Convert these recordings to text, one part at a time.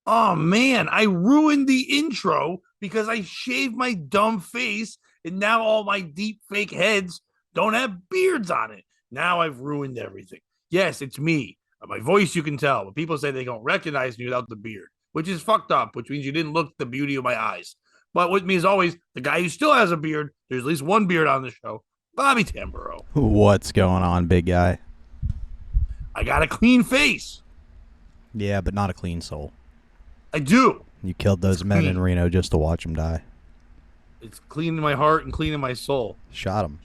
Oh man, I ruined the intro because I shaved my dumb face and now all my deep fake heads don't have beards on it. Now I've ruined everything. Yes, it's me. My voice you can tell, but people say they don't recognize me without the beard, which is fucked up, which means you didn't look at the beauty of my eyes. But with me as always, the guy who still has a beard, there's at least one beard on the show, Bobby Tamburo. What's going on, big guy? I got a clean face. Yeah, but not a clean soul. I do. You killed those men in Reno just to watch them die. It's clean in my heart and clean in my soul. Shot them.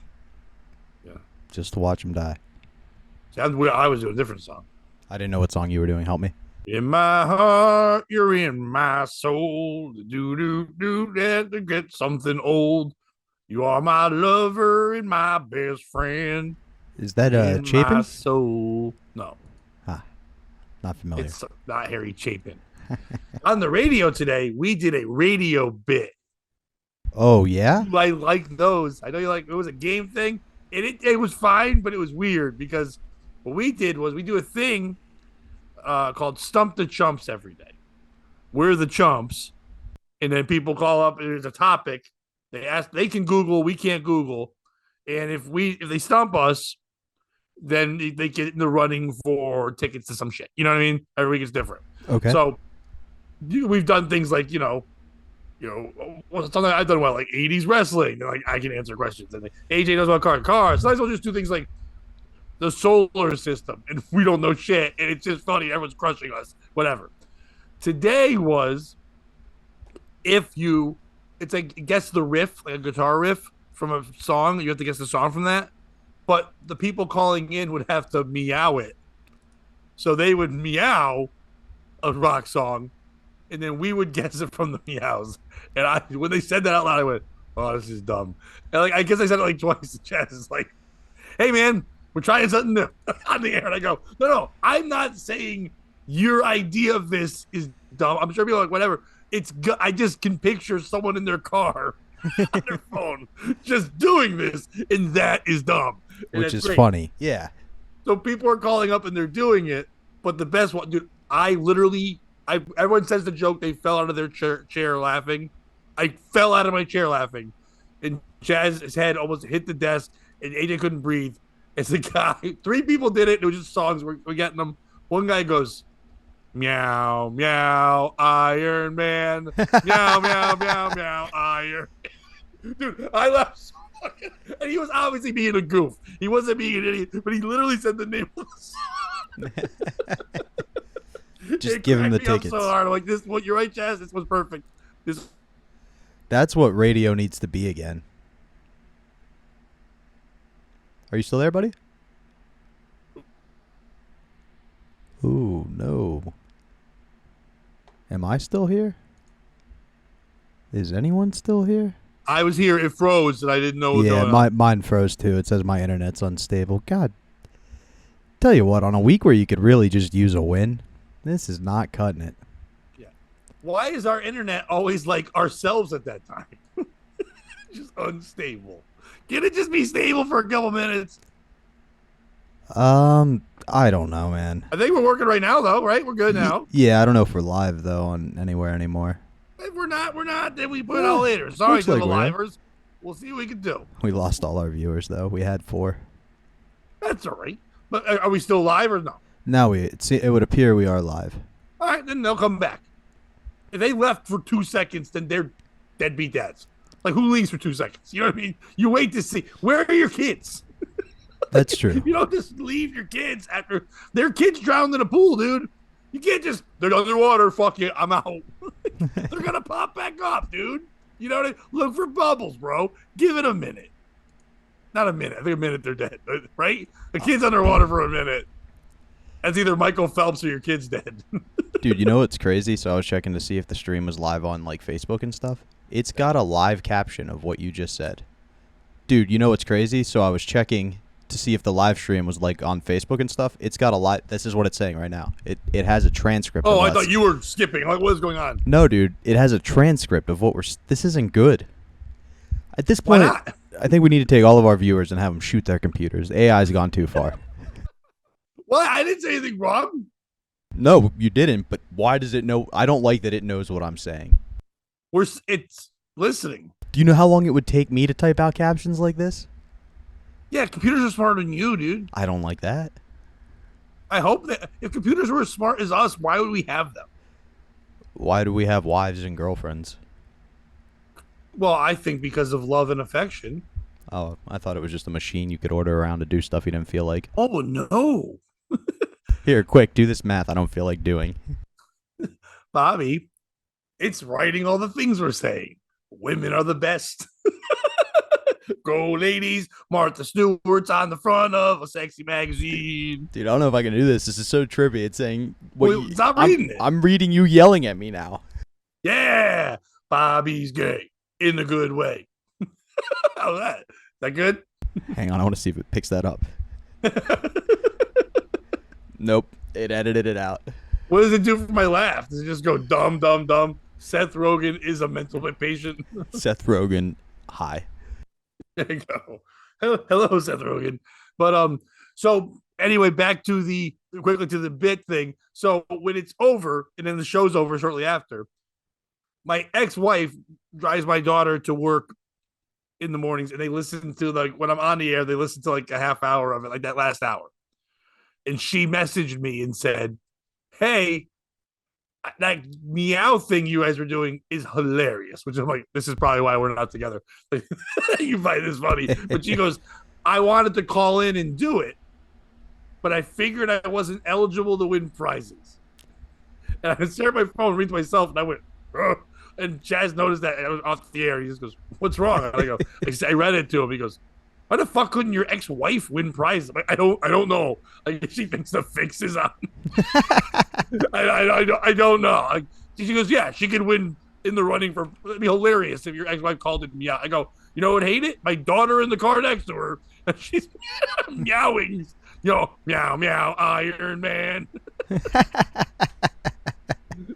Yeah. Just to watch them die. See, I was doing a different song. I didn't know what song you were doing. Help me. In my heart, you're in my soul. Do to get something old. You are my lover and my best friend. Is that Chapin? My soul. No. Not familiar. It's not Harry Chapin. On the radio today, we did a radio bit. Oh, yeah? I like those. I know you like it was a game thing. And it was fine, but it was weird because what we did was we do a thing called Stump the Chumps every day. We're the chumps. And then people call up and there's a topic. They can Google, we can't Google. And if they stump us, then they get in the running for tickets to some shit. You know what I mean? Every week is different. Okay. So we've done things like, something I've done well, like 80s wrestling. Like I can answer questions. And AJ knows about cars. Sometimes we'll just do things like the solar system, and we don't know shit. And it's just funny. Everyone's crushing us. Whatever. Today was it's like guess the riff, like a guitar riff from a song. You have to guess the song from that. But the people calling in would have to meow it. So they would meow a rock song, and then we would guess it from the meows. And when they said that out loud, I went, "Oh, this is dumb." And I guess I said it like twice. The chat is like, "Hey, man, we're trying something new on the air." And I go, "No, I'm not saying your idea of this is dumb. I'm sure people are like, whatever. I just can picture someone in their car on their phone just doing this, and that is dumb." And which is great. Funny. Yeah. So people are calling up and they're doing it, but the best one, dude, everyone says the joke, they fell out of their chair laughing. I fell out of my chair laughing, and Chaz's head almost hit the desk, and AJ couldn't breathe. It's the guy, 3 people did it. It was just songs. We're getting them. One guy goes, "Meow, meow, Iron Man. Meow, meow, meow, meow, Iron Man." Dude, I laughed so fucking, and he was obviously being a goof. He wasn't being an idiot, but he literally said the name of the song. Just give him the tickets. So hard. I'm like, this, you're right, Chaz. This was perfect. That's what radio needs to be again. Are you still there, buddy? Ooh, no. Am I still here? Is anyone still here? I was here. It froze, and I didn't know what was going on. Mine froze too. It says my internet's unstable. God. Tell you what, on a week where you could really just use a win, this is not cutting it. Yeah. Why is our internet always like ourselves at that time? Just unstable. Can it just be stable for a couple minutes? I I don't know, man. I think we're working right now, though, right? We're good now. Yeah, I don't know if we're live though on anywhere anymore. If we're not, we're not. Then we put it out later. Sorry looks to like the we're in. livers. We'll see what we can do. We lost all our viewers though. We had 4. That's all right. But are we still live or no? Now it would appear we are live. All right, then they'll come back. If they left for 2 seconds, then they're deadbeat dads. Like, who leaves for 2 seconds? You know what I mean? You wait to see. Where are your kids? That's true. You don't just leave your kids after their kids drowned in a pool, dude. You can't just, they're underwater, fuck you, I'm out. They're going to pop back up, dude. You know what I mean? Look for bubbles, bro. Give it a minute. Not a minute. I think a minute they're dead, right? The kid's underwater for a minute. That's either Michael Phelps or your kid's dead. Dude, you know what's crazy? So I was checking to see if the stream was live on like Facebook and stuff. It's got a live caption of what you just said. Dude, you know what's crazy? So I was checking to see if the live stream was like on Facebook and stuff. It's got a live. This is what it's saying right now. It has a transcript. Oh, of I us. thought you were skipping. Like, what is going on? No, dude. It has a transcript of what we're. This isn't good. At this point, Why not? I think we need to take all of our viewers and have them shoot their computers. AI's gone too far. Well, I didn't say anything wrong. No, you didn't. But why does it know? I don't like that it knows what I'm saying. It's listening. Do you know how long it would take me to type out captions like this? Yeah, computers are smarter than you, dude. I don't like that. I hope that if computers were as smart as us, why would we have them? Why do we have wives and girlfriends? Well, I think because of love and affection. Oh, I thought it was just a machine you could order around to do stuff you didn't feel like. Oh, no. Here, quick, do this math I don't feel like doing. Bobby, it's writing all the things we're saying. Women are the best. Go, ladies. Martha Stewart's on the front of a sexy magazine. Dude, I don't know if I can do this. This is so trippy. It's saying... Stop reading it. I'm reading you yelling at me now. Yeah. Bobby's gay. In a good way. How's that? Is that good? Hang on, I want to see if it picks that up. Nope. It edited it out. What does it do for my laugh? Does it just go dumb, dumb, dumb? Seth Rogen is a mental patient. Seth Rogen, hi. There you go. Hello, Seth Rogen. But so anyway, back to the bit thing. So when it's over, and then the show's over shortly after, my ex-wife drives my daughter to work in the mornings, and they listen to, like, when I'm on the air, they listen to like a half hour of it, like that last hour. And she messaged me and said, "Hey, that meow thing you guys were doing is hilarious," which I'm like, this is probably why we're not together. You find this funny. But she goes, "I wanted to call in and do it, but I figured I wasn't eligible to win prizes." And I stared at my phone, read to myself, and I went, "Ugh." And Chaz noticed that I was off the air. He just goes, "What's wrong?" And I go, I read it to him. He goes, "Why the fuck couldn't your ex-wife win prizes?" Like, I don't know. Like, she thinks the fix is on. I don't know. Like, she goes, "Yeah, she could win in the running for. It'd be hilarious if your ex-wife called it meow." I go, "You know what? Hate it. My daughter in the car next to her, and she's meowing. Meow meow, Iron Man."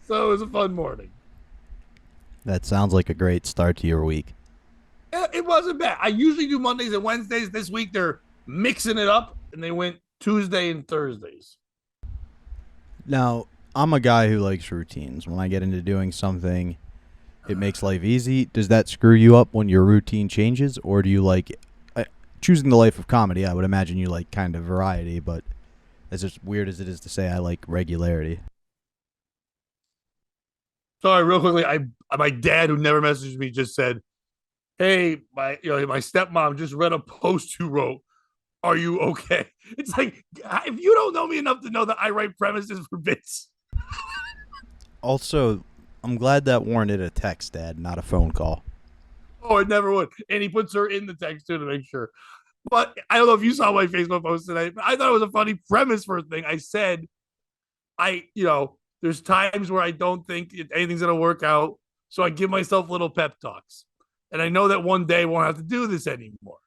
So it was a fun morning. That sounds like a great start to your week. It wasn't bad. I usually do Mondays and Wednesdays. This week they're mixing it up, and they went Tuesday and Thursdays. Now, I'm a guy who likes routines. When I get into doing something, it makes life easy. Does that screw you up when your routine changes, or do you like choosing the life of comedy? I would imagine you like kind of variety, but as weird as it is to say, I like regularity. Sorry, real quickly. My dad, who never messaged me, just said, "Hey, my stepmom just read a post you wrote. Are you okay?" It's like, if you don't know me enough to know that I write premises for bits. Also, I'm glad that warranted a text, Dad, not a phone call. Oh, it never would. And he puts her in the text too to make sure. But I don't know if you saw my Facebook post today, but I thought it was a funny premise for a thing. I said, there's times where I don't think anything's going to work out. So I give myself little pep talks. And I know that one day I won't have to do this anymore.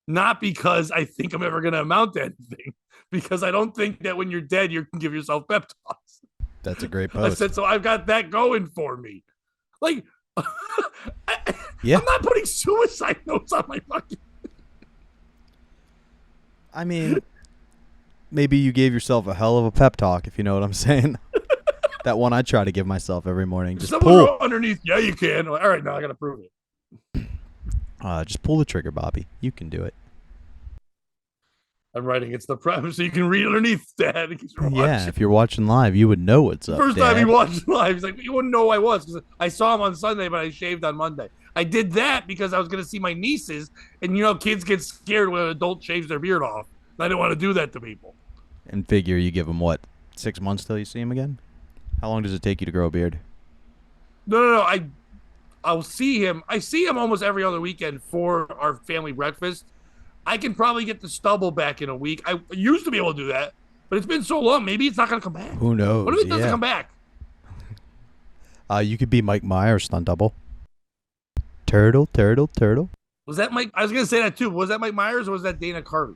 Not because I think I'm ever going to amount to anything, because I don't think that when you're dead, you can give yourself pep talks. That's a great post. I said, so I've got that going for me. Like, yeah. I'm not putting suicide notes on my fucking... I mean, maybe you gave yourself a hell of a pep talk, if you know what I'm saying. That one I try to give myself every morning. Just Someone pull. wrote underneath, yeah, you can. All right, now I got to prove it. Just pull the trigger, Bobby. You can do it. I'm writing it's the premise, so you can read underneath, Dad. Yeah, if you're watching live, you would know what's up, First Dad. time he watched live, he's like, you wouldn't know who I was because I saw him on Sunday, but I shaved on Monday. I did that because I was going to see my nieces, and kids get scared when an adult shaves their beard off. I didn't want to do that to people. And figure you give them, what, 6 months till you see him again? How long does it take you to grow a beard? No. I'll see him. I see him almost every other weekend for our family breakfast. I can probably get the stubble back in a week. I used to be able to do that, but it's been so long. Maybe it's not going to come back. Who knows? What if it doesn't come back? You could be Mike Myers stunt double. Turtle. Was that Mike? I was going to say that too. Was that Mike Myers or was that Dana Carvey?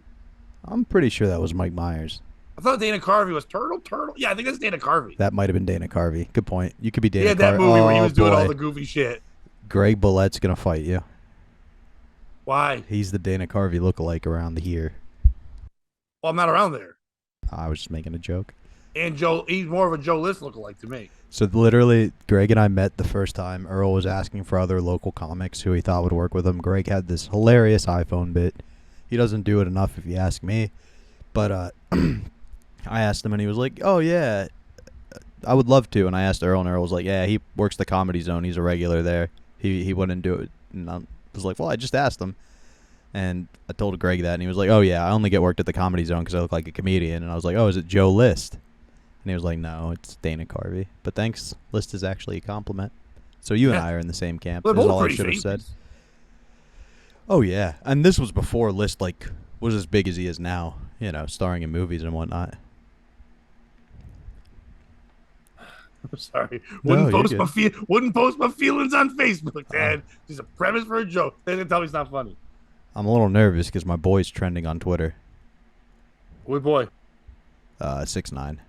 I'm pretty sure that was Mike Myers. I thought Dana Carvey was Turtle. Yeah, I think that's Dana Carvey. That might have been Dana Carvey. Good point. You could be Dana Carvey. He had that movie where he was doing all the goofy shit. Greg Bullett's going to fight you. Why? He's the Dana Carvey lookalike around here. Well, I'm not around there. I was just making a joke. And he's more of a Joe List lookalike to me. So literally, Greg and I met the first time. Earl was asking for other local comics who he thought would work with him. Greg had this hilarious iPhone bit. He doesn't do it enough if you ask me. But I asked him and he was like, oh, yeah, I would love to. And I asked Earl and Earl was like, yeah, he works the Comedy Zone. He's a regular there. He wouldn't do it. And I was like, well, I just asked him. And I told Greg that, and he was like, oh, yeah, I only get worked at the Comedy Zone because I look like a comedian. And I was like, oh, is it Joe List? And he was like, no, it's Dana Carvey. But thanks, List is actually a compliment. So you and I are in the same camp. That's all I should have said. Oh, yeah. And this was before List, was as big as he is now, starring in movies and whatnot. I'm sorry. No, Wouldn't post my feelings on Facebook, Dad. Just a premise for a joke. They're going to tell me it's not funny. I'm a little nervous because my boy's trending on Twitter. What boy? 6ix9ine.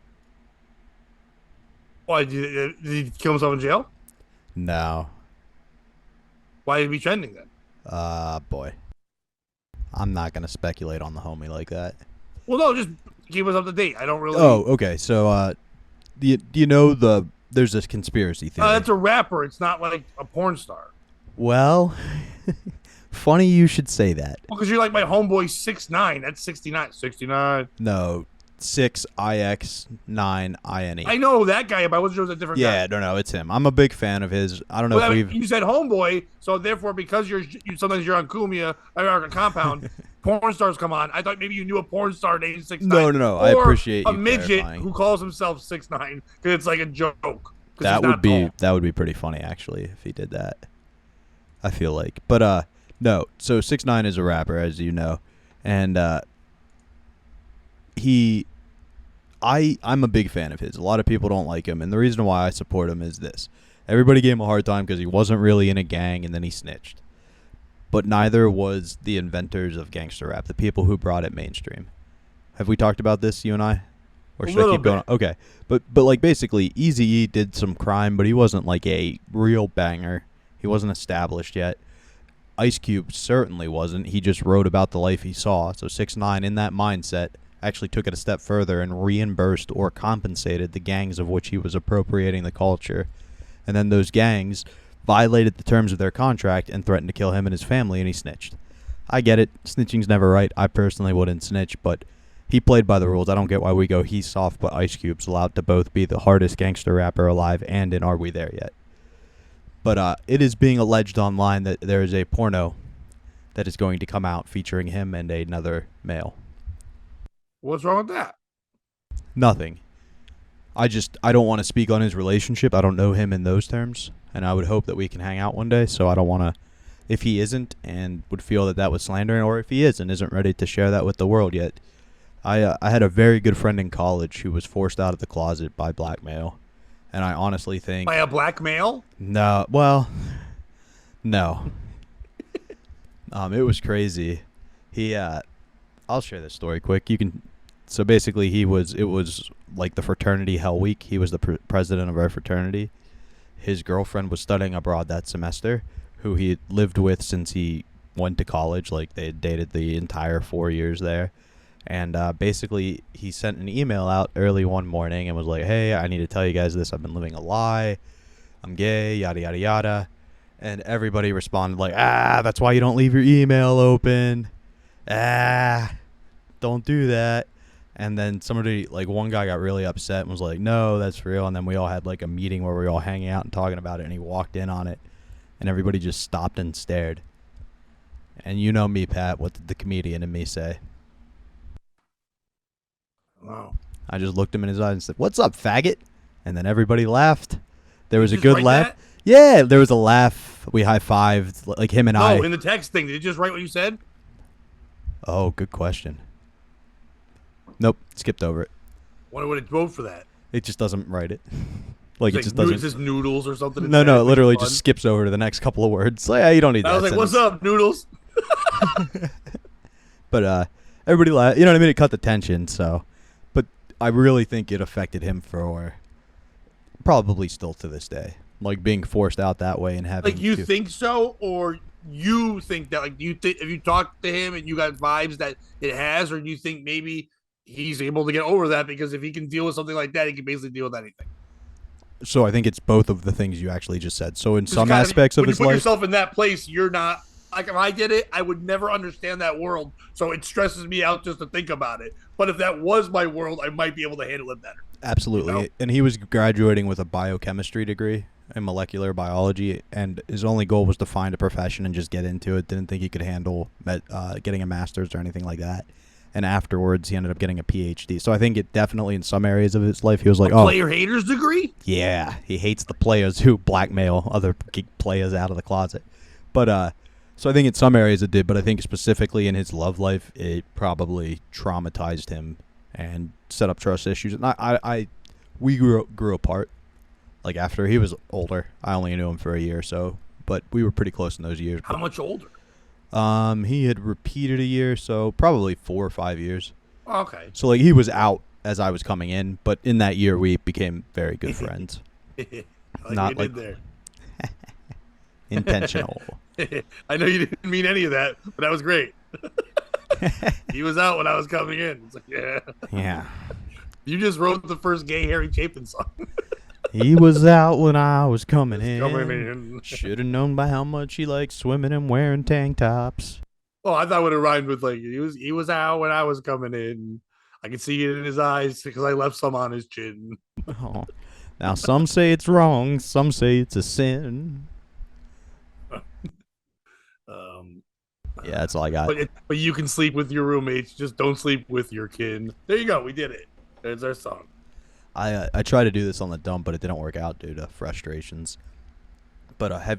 Why, did he kill himself in jail? No. Why did he be trending then? Boy. I'm not going to speculate on the homie like that. Well, no, just keep us up to date. I don't really... Oh, okay. So, do you know there's this conspiracy theory? That's a rapper. It's not like a porn star. Well... Funny you should say that. Well, because you're like my homeboy 6ix9ine. That's 69. 69. No, 6ix9ine. I know that guy, but I wasn't sure it was a different guy. Yeah, no, it's him. I'm a big fan of his. I don't know if we've... You said homeboy, so therefore, because sometimes you're on Kumia or on a compound, porn stars come on. I thought maybe you knew a porn star named 6ix9ine. No. I appreciate you a midget clarifying. who calls himself 6ix9ine because it's like a joke. That would be pretty funny actually if he did that. I feel like, but no. So 6ix9ine is a rapper, as you know, and I'm a big fan of his. A lot of people don't like him, and the reason why I support him is this: everybody gave him a hard time because he wasn't really in a gang, and then he snitched. But neither was the inventors of gangster rap, the people who brought it mainstream. Have we talked about this, you and I? Or should I keep going? Okay, but like basically, Eazy-E did some crime, but he wasn't like a real banger. He wasn't established yet. Ice Cube certainly wasn't. He just wrote about the life he saw. So 6ix9ine, in that mindset, actually took it a step further and reimbursed or compensated the gangs of which he was appropriating the culture. And then those gangs violated the terms of their contract and threatened to kill him and his family, and he snitched. I get it. Snitching's never right. I personally wouldn't snitch, but he played by the rules. I don't get why we go he's soft, but Ice Cube's allowed to both be the hardest gangster rapper alive and in Are We There Yet? But it is being alleged online that there is a porno that is going to come out featuring him and another male. What's wrong with that? Nothing. I don't want to speak on his relationship. I don't know him in those terms, and I would hope that we can hang out one day, so I don't want to, if he isn't and would feel that was slandering, or if he is and isn't ready to share that with the world yet. I had a very good friend in college who was forced out of the closet by blackmail. And I honestly think... By a black male? No. Well, no. It was crazy. I'll share this story quick. So basically it was like the fraternity Hell Week. He was the president of our fraternity. His girlfriend was studying abroad that semester, who he lived with since he went to college. Like they had dated the entire 4 years there. And basically, he sent an email out early one morning and was like, hey, I need to tell you guys this. I've been living a lie. I'm gay, yada, yada, yada. And everybody responded like, that's why you don't leave your email open. Don't do that. And then somebody, like one guy got really upset and was like, no, that's real. And then we all had like a meeting where we were all hanging out and talking about it. And he walked in on it. And everybody just stopped and stared. And you know me, Pat. What did the comedian in me say? Wow. I just looked him in his eyes and said, what's up, faggot? And then everybody laughed. There was a good laugh. That? Yeah, there was a laugh. We high-fived, like him and I. No, in the text thing. Did you just write what you said? Oh, good question. Nope, skipped over it. Wonder what it wrote for that. It just doesn't write it. Like It's it just doesn't. It's just noodles or something. No, it literally just skips over to the next couple of words. Like, you don't need that. I was like, "What's up, noodles?" But everybody laughed. You know what I mean? It cut the tension. So, but I really think it affected him for probably still to this day, like being forced out that way and having. Like you think so, or you think that? Like, do you think if you talk to him and you got vibes that it has, or do you think maybe he's able to get over that because if he can deal with something like that, he can basically deal with anything. So I think it's both of the things you actually just said. So in some aspects of his life, when you put yourself in that place, you're not like if I did it, I would never understand that world. So it stresses me out just to think about it. But if that was my world, I might be able to handle it better. Absolutely. You know? And he was graduating with a biochemistry degree in molecular biology, and his only goal was to find a profession and just get into it. Didn't think he could handle getting a master's or anything like that. And afterwards, he ended up getting a PhD. So I think it definitely, in some areas of his life, he was like, player haters degree? Yeah, he hates the players who blackmail other players out of the closet. But so I think in some areas it did, but I think specifically in his love life, it probably traumatized him and set up trust issues. And we grew apart. Like after he was older, I only knew him for a year or so, but we were pretty close in those years. How much older? He had repeated a year, so probably 4 or 5 years. Okay. So like he was out as I was coming in, but in that year we became very good friends. Not like there. Intentional. I know you didn't mean any of that, but that was great. He was out when I was coming in. It's like, yeah. Yeah. You just wrote the first gay Harry Chapin song. He was out when I was coming in. Coming in. Should have known by how much he liked swimming and wearing tank tops. Oh, I thought it would have rhymed with like he was out when I was coming in. I could see it in his eyes because I left some on his chin. Oh. Now some say it's wrong, some say it's a sin. Yeah, that's all I got. But you can sleep with your roommates. Just don't sleep with your kin. There you go. We did it. There's our song. I tried to do this on the dump, but it didn't work out due to frustrations. But I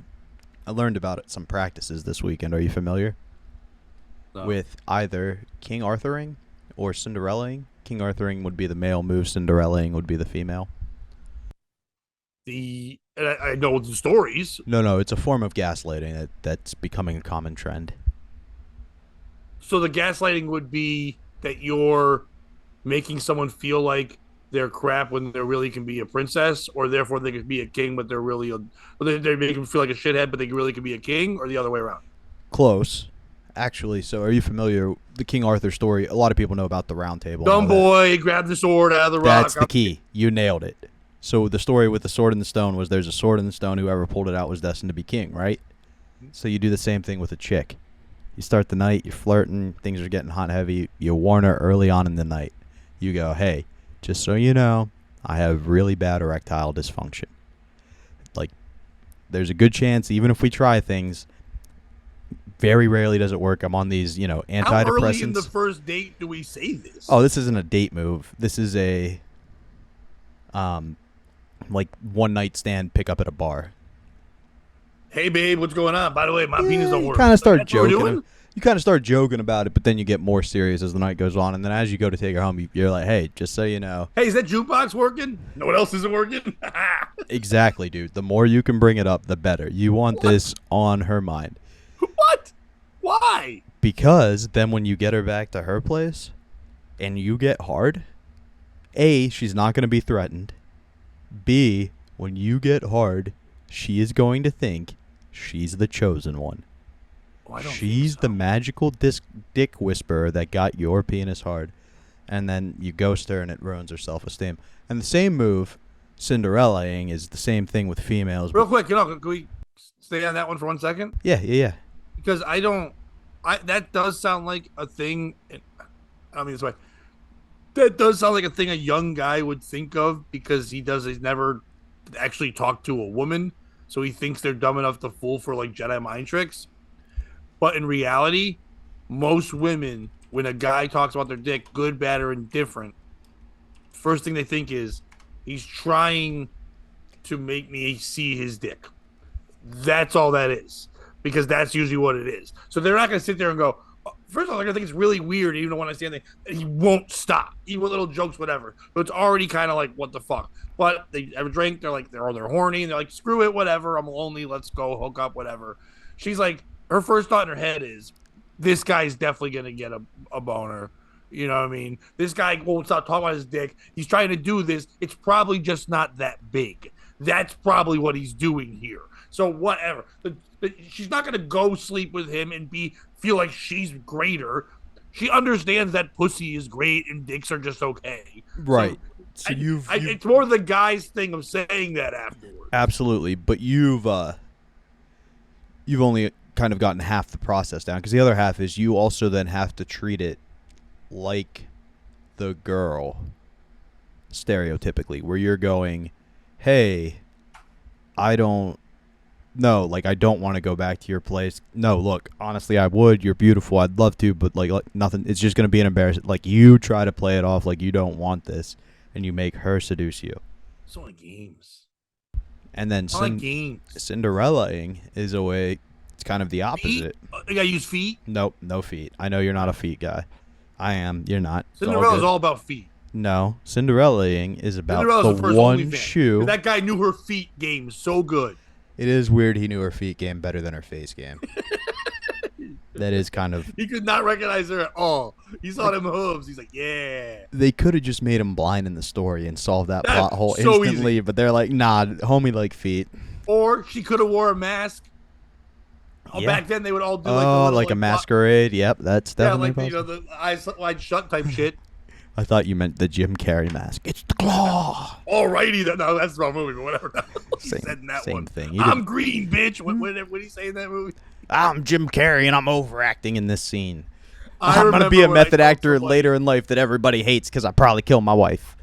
learned about some practices this weekend. Are you familiar with either King Arthuring or Cinderellaing? King Arthuring would be the male move. Cinderellaing would be the female. I know the stories. No, it's a form of gaslighting that's becoming a common trend. So the gaslighting would be that you're making someone feel like they're crap when they really can be a princess, or therefore they could be a king, but they're really they make them feel like a shithead, but they really could be a king, or the other way around. Close, actually. So, are you familiar with the King Arthur story? A lot of people know about the Round Table. Dumb boy grabbed the sword out of the rock. That's the key. You nailed it. So the story with the sword and the stone was there's a sword in the stone. Whoever pulled it out was destined to be king, right? So you do the same thing with a chick. You start the night, you're flirting, things are getting hot and heavy. You warn her early on in the night. You go, hey, just so you know, I have really bad erectile dysfunction. Like, there's a good chance, even if we try things, very rarely does it work. I'm on these, antidepressants. How early in the first date do we say this? Oh, this isn't a date move. This is a, like, one night stand pick up at a bar. Hey, babe, what's going on? By the way, my penis don't work. You kind of start joking. You kind of start joking about it, but then you get more serious as the night goes on. And then as you go to take her home, you're like, hey, just so you know. Hey, is that jukebox working? No one else isn't working? Exactly, dude. The more you can bring it up, the better. You want this on her mind. What? Why? Because then when you get her back to her place and you get hard, A, she's not going to be threatened. B, when you get hard, she is going to think she's the chosen one. Oh, I don't think She's so. the magical dick whisperer that got your penis hard, and then you ghost her and it ruins her self-esteem. And the same move, Cinderellaing, is the same thing with females. Real But quick, can we stay on that one for 1 second? yeah, yeah, yeah. Because I don't. I that does sound like a thing. I mean this way. That does sound like a thing a young guy would think of because he's never actually talked to a woman, so he thinks they're dumb enough to fool for like Jedi mind tricks. But in reality, most women, when a guy talks about their dick, good, bad, or indifferent, first thing they think is he's trying to make me see his dick. That's all that is, because that's usually what it is. So they're not going to sit there and go, first of all, they're going to think it's really weird, even though when I say anything, he won't stop, even with little jokes, whatever. So it's already kind of like, what the fuck? But they have a drink, they're horny, and they're like, screw it, whatever. I'm lonely, let's go hook up, whatever. She's like, her first thought in her head is, this guy's definitely going to get a boner. You know what I mean? This guy won't stop talking about his dick. He's trying to do this. It's probably just not that big. That's probably what he's doing here. So whatever. She's not gonna go sleep with him and feel like she's greater. She understands that pussy is great and dicks are just okay. Right. So it's more the guy's thing of saying that afterwards. Absolutely, but you've only kind of gotten half the process down, because the other half is you also then have to treat it like the girl, stereotypically, where you're going, hey, I don't want to go back to your place. No, look, honestly, I would. You're beautiful. I'd love to, but like nothing. It's just going to be an embarrassment. Like, you try to play it off like you don't want this, and you make her seduce you. It's only games. And then Games. Cinderellaing is a way. It's kind of the opposite. You gotta use feet. Nope, no feet. I know you're not a feet guy. I am. You're not. Cinderella's all about feet. No, Cinderellaing is about Cinderella's the one shoe. That guy knew her feet game so good. It is weird he knew her feet game better than her face game. That is kind of... He could not recognize her at all. He saw them hooves. He's like, yeah. They could have just made him blind in the story and solved that plot hole so instantly, easy. But they're like, nah, homie like feet. Or she could have wore a mask. Yeah. Back then, they would all do like a masquerade. Yep, that's definitely possible. The eyes wide shut type shit. I thought you meant the Jim Carrey mask. It's the claw. Alrighty, no, that's the wrong movie, but whatever. He Same, said in that same one. thing. I'm green, bitch. What did he say in that movie? I'm Jim Carrey, and I'm overacting in this scene. I'm going to be a method actor later in life that everybody hates because I probably killed my wife.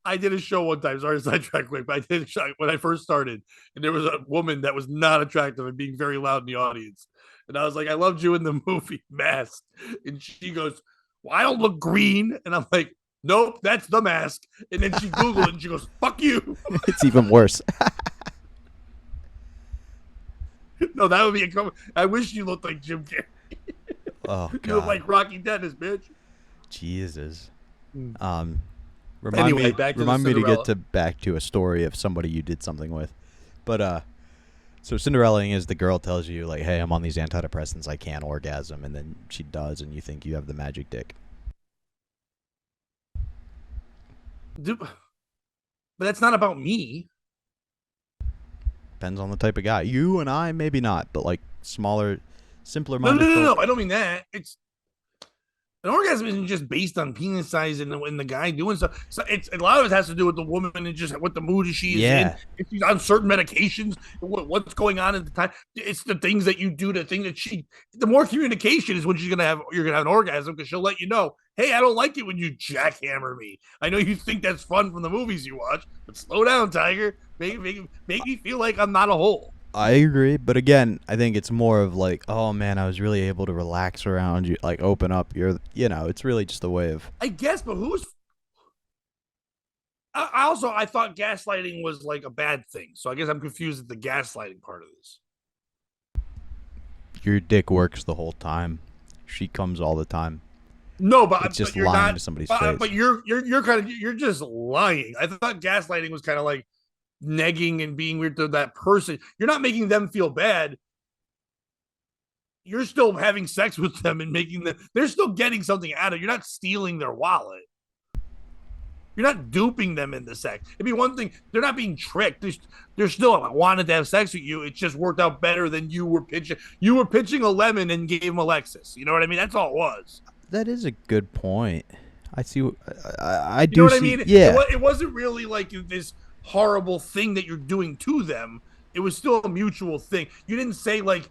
I did a show one time. Sorry to sidetrack quick, but I did a show when I first started, and there was a woman that was not attractive and being very loud in the audience. And I was like, I loved you in the movie Mask. And she goes, well, I don't look green. And I'm like, nope, that's the mask. And then she Googled it and she goes, fuck you. It's even worse. No, that would be I wish you looked like Jim Carrey. Oh, God. You look like Rocky Dennis, bitch. Jesus. Anyway, Remind me to get back to a story of somebody you did something with. But so Cinderellaing is the girl tells you like, hey, I'm on these antidepressants, I can't orgasm, and then she does, and you think you have the magic dick. Dude, but that's not about me. Depends on the type of guy. You and I, maybe not, but like smaller, simpler No, minded. no. I don't mean that. It's an orgasm isn't just based on penis size and the guy doing stuff. So it's a lot of it has to do with the woman and just what the mood she is in. If she's on certain medications, what's going on at the time. It's the things that you do, the thing that the more communication is when you're gonna have an orgasm, because she'll let you know, hey, I don't like it when you jackhammer me. I know you think that's fun from the movies you watch, but slow down, Tiger. Make me feel like I'm not a hole. I agree, but again, I think it's more of like, oh man, I was really able to relax around you, like open up. It's really just a way of. I guess, but who's? I thought gaslighting was like a bad thing, so I guess I'm confused at the gaslighting part of this. Your dick works the whole time. She comes all the time. No, but it's just you're lying not, to somebody's face. But you're you're just lying. I thought gaslighting was kind of like negging and being weird to that person. You're not making them feel bad. You're still having sex with them and making them. They're still getting something out of it. You're not stealing their wallet. You're not duping them into sex. It'd be one thing. They're not being tricked. They're still wanted to have sex with you. It just worked out better than you were pitching. You were pitching a lemon and gave him a Lexus. You know what I mean? That's all it was. That is a good point. I see. I You know do what I see. mean? Yeah. It wasn't really like this horrible thing that you're doing to them. It was still a mutual thing. You didn't say like,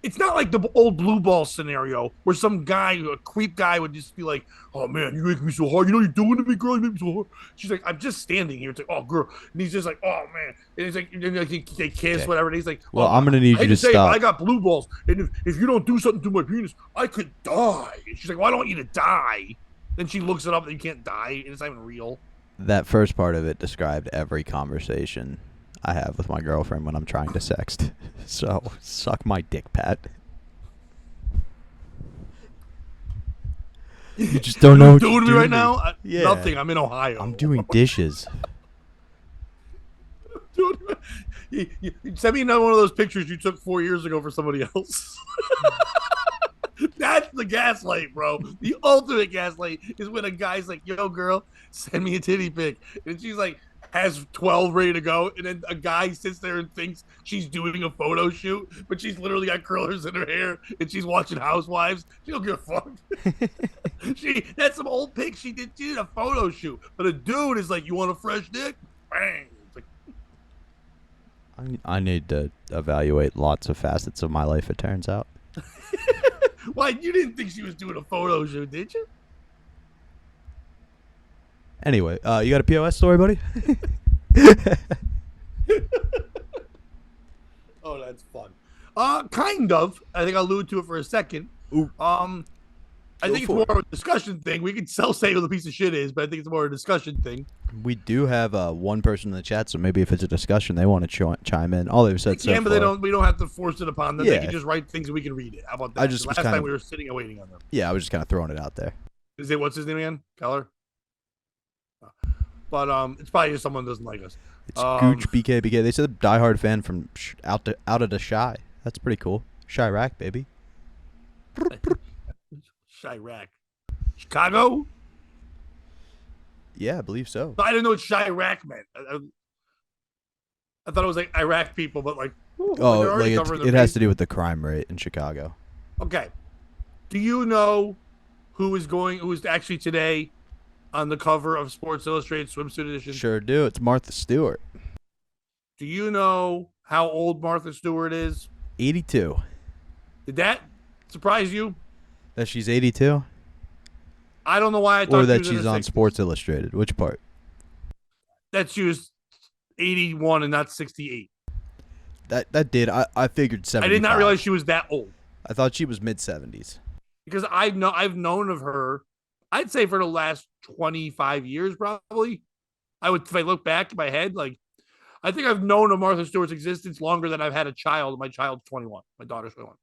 it's not like the old blue ball scenario where some guy, a creep guy, would just be like, "Oh man, you make me so hard. You know what you're doing to me, girl. You make me so hard." She's like, "I'm just standing here." It's like, "Oh, girl," and he's just like, "Oh man," and he's like, and then, like they kiss, Okay. whatever. And he's like, Well, "Oh, I'm gonna I need hate you to to say it, but I stop. got blue balls, and if you don't do something to my penis, I could die." And she's like, "Well, I don't want you to die." Then she looks it up and you can't die, and it's not even real. That first part of it described every conversation I have with my girlfriend when I'm trying to sext. So suck my dick, Pat. You just don't know what doing you're to me doing. right now? Yeah. Nothing. I'm in Ohio. I'm doing dishes. Send me another one of those pictures you took 4 years ago for somebody else. That's the gaslight, bro. The ultimate gaslight is when a guy's like, "Yo, girl, send me a titty pic," and she's like, has 12 ready to go, and then a guy sits there and thinks she's doing a photo shoot, but she's literally got curlers in her hair and she's watching Housewives. She don't give a fuck. That's some old pic she did. She did a photo shoot, but a dude is like, "You want a fresh dick?" Bang. It's like, I need to evaluate lots of facets of my life, it turns out. why, you didn't think she was doing a photo shoot, did you? Anyway, you got a POS story, buddy? Oh, that's fun. Kind of. I think I'll allude to it for a second. Ooh. I think it's more of a discussion thing. We can say who the piece of shit is, but I think it's more a discussion thing. We do have one person in the chat, so maybe if it's a discussion, they want to chime in. All they've said so Yeah, but far. we don't have to force it upon them. Yeah. They can just write things and we can read it. How about that? I just The was last kind time of- we were sitting and waiting on them. Yeah, I was just kind of throwing it out there. Is it, what's his name again? Keller? But it's probably just someone who doesn't like us. It's Gooch BKBK. They said diehard fan from out of the Shy. That's pretty cool. Chirac, baby. Chirac. Chicago? Yeah, I believe so. I didn't know what Chirac meant. I thought it was like Iraq people, but like, Oh, they're already like covering their it has base. to do with the crime rate in Chicago. Okay. Do you know who is actually today on the cover of Sports Illustrated Swimsuit Edition? Sure do. It's Martha Stewart. Do you know how old Martha Stewart is? 82. Did that surprise you? That she's 82? I don't know why I thought Or she that was in she's her on 60s. Sports Illustrated. Which part? That she was 81 and not 68. That did. I figured 75. I did not realize she was that old. I thought she was mid-70s. Because I've known of her, I'd say for the last 25 years, probably. If I look back in my head, like, I think I've known of Martha Stewart's existence longer than I've had a child. My child's 21. My daughter's 21.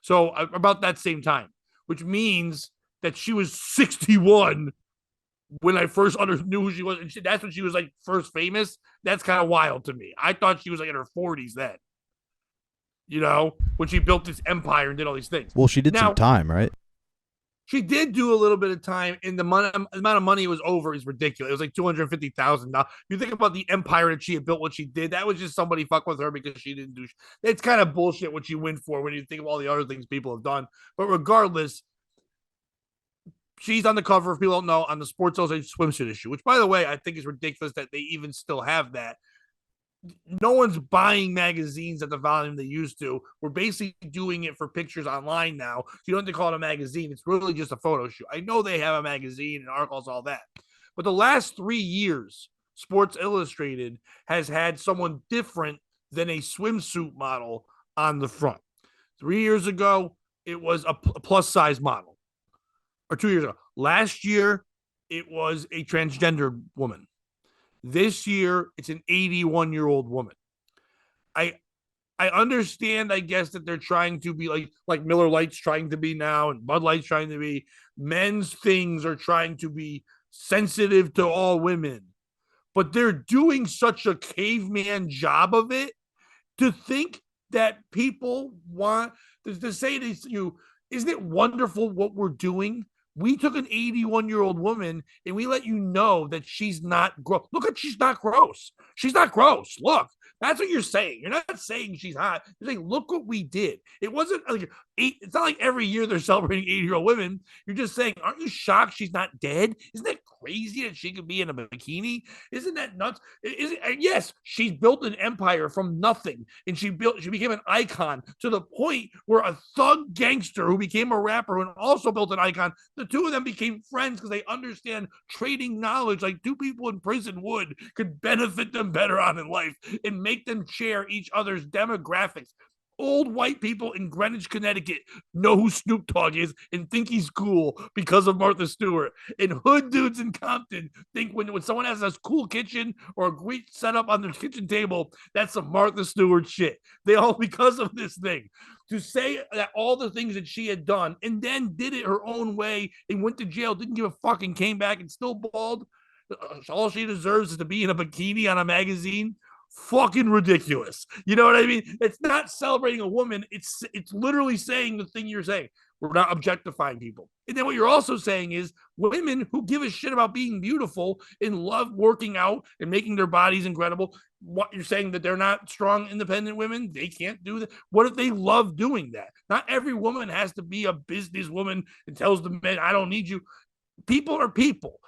So about that same time, which means that she was 61 when I first knew who she was. And that's when she was like first famous. That's kind of wild to me. I thought she was like in her 40s then. You know, when she built this empire and did all these things. Well, she did some time, right? She did do a little bit of time, and the amount of money it was over is ridiculous. It was like $250,000. Now, you think about the empire that she had built, what she did, that was just somebody fuck with her because she didn't do. It's kind of bullshit what she went for when you think of all the other things people have done. But regardless, she's on the cover, if people don't know, on the Sports Illustrated swimsuit issue, which, by the way, I think is ridiculous that they even still have that. No one's buying magazines at the volume they used to. We're basically doing it for pictures online now. So you don't have to call it a magazine. It's really just a photo shoot. I know they have a magazine and articles, all that. But the last 3 years, Sports Illustrated has had someone different than a swimsuit model on the front. 3 years ago, it was a plus size model. Or 2 years ago. Last year, it was a transgender woman. This year, it's an 81-year-old woman. I understand, I guess, that they're trying to be like Miller Lite's trying to be now, and Bud Light's trying to be. Men's things are trying to be sensitive to all women. But they're doing such a caveman job of it to think that people want to say to you, isn't it wonderful what we're doing? We took an 81-year-old woman and we let you know that she's not gross. Look at she's not gross. She's not gross. Look, that's what you're saying. You're not saying she's hot. You're saying, look what we did. It wasn't like it's not like every year they're celebrating 80-year-old women. You're just saying, aren't you shocked she's not dead? Isn't that crazy that she could be in a bikini? Isn't that nuts? Yes, she's built an empire from nothing, and she became an icon to the point where a thug gangster who became a rapper and also built an icon, the two of them became friends because they understand trading knowledge like two people in prison would could benefit them better on in life and make them share each other's demographics. Old white people in Greenwich, Connecticut know who Snoop Dogg is and think he's cool because of Martha Stewart. And hood dudes in Compton think when someone has a cool kitchen or a great setup on their kitchen table, that's some Martha Stewart shit. They all, because of this thing. To say that all the things that she had done and then did it her own way and went to jail, didn't give a fuck and came back and still bald, all she deserves is to be in a bikini on a magazine. Fucking ridiculous. You know what I mean? It's not celebrating a woman. It's literally saying the thing you're saying. We're not objectifying people. And then what you're also saying is women who give a shit about being beautiful and love working out and making their bodies incredible. What you're saying that they're not strong, independent women? They can't do that. What if they love doing that? Not every woman has to be a businesswoman and tells the men, I don't need you. People are people.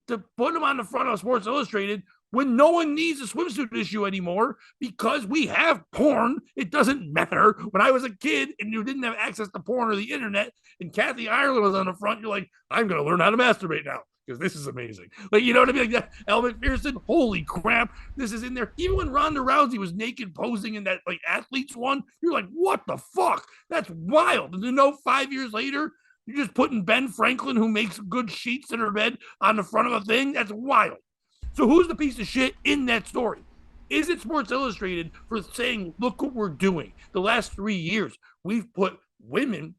To put them on the front of Sports Illustrated when no one needs a swimsuit issue anymore because we have porn. It doesn't matter. When I was a kid and you didn't have access to porn or the internet and Kathy Ireland was on the front, you're like, I'm going to learn how to masturbate now because this is amazing. Like, you know what I mean? Like that. Elle McPherson, holy crap, this is in there. Even when Ronda Rousey was naked posing in that like athletes one, you're like, what the fuck? That's wild. And you know, 5 years later, you're just putting Ben Franklin, who makes good sheets in her bed, on the front of a thing. That's wild. So who's the piece of shit in that story? Is it Sports Illustrated for saying, look what we're doing? The last 3 years, we've put women,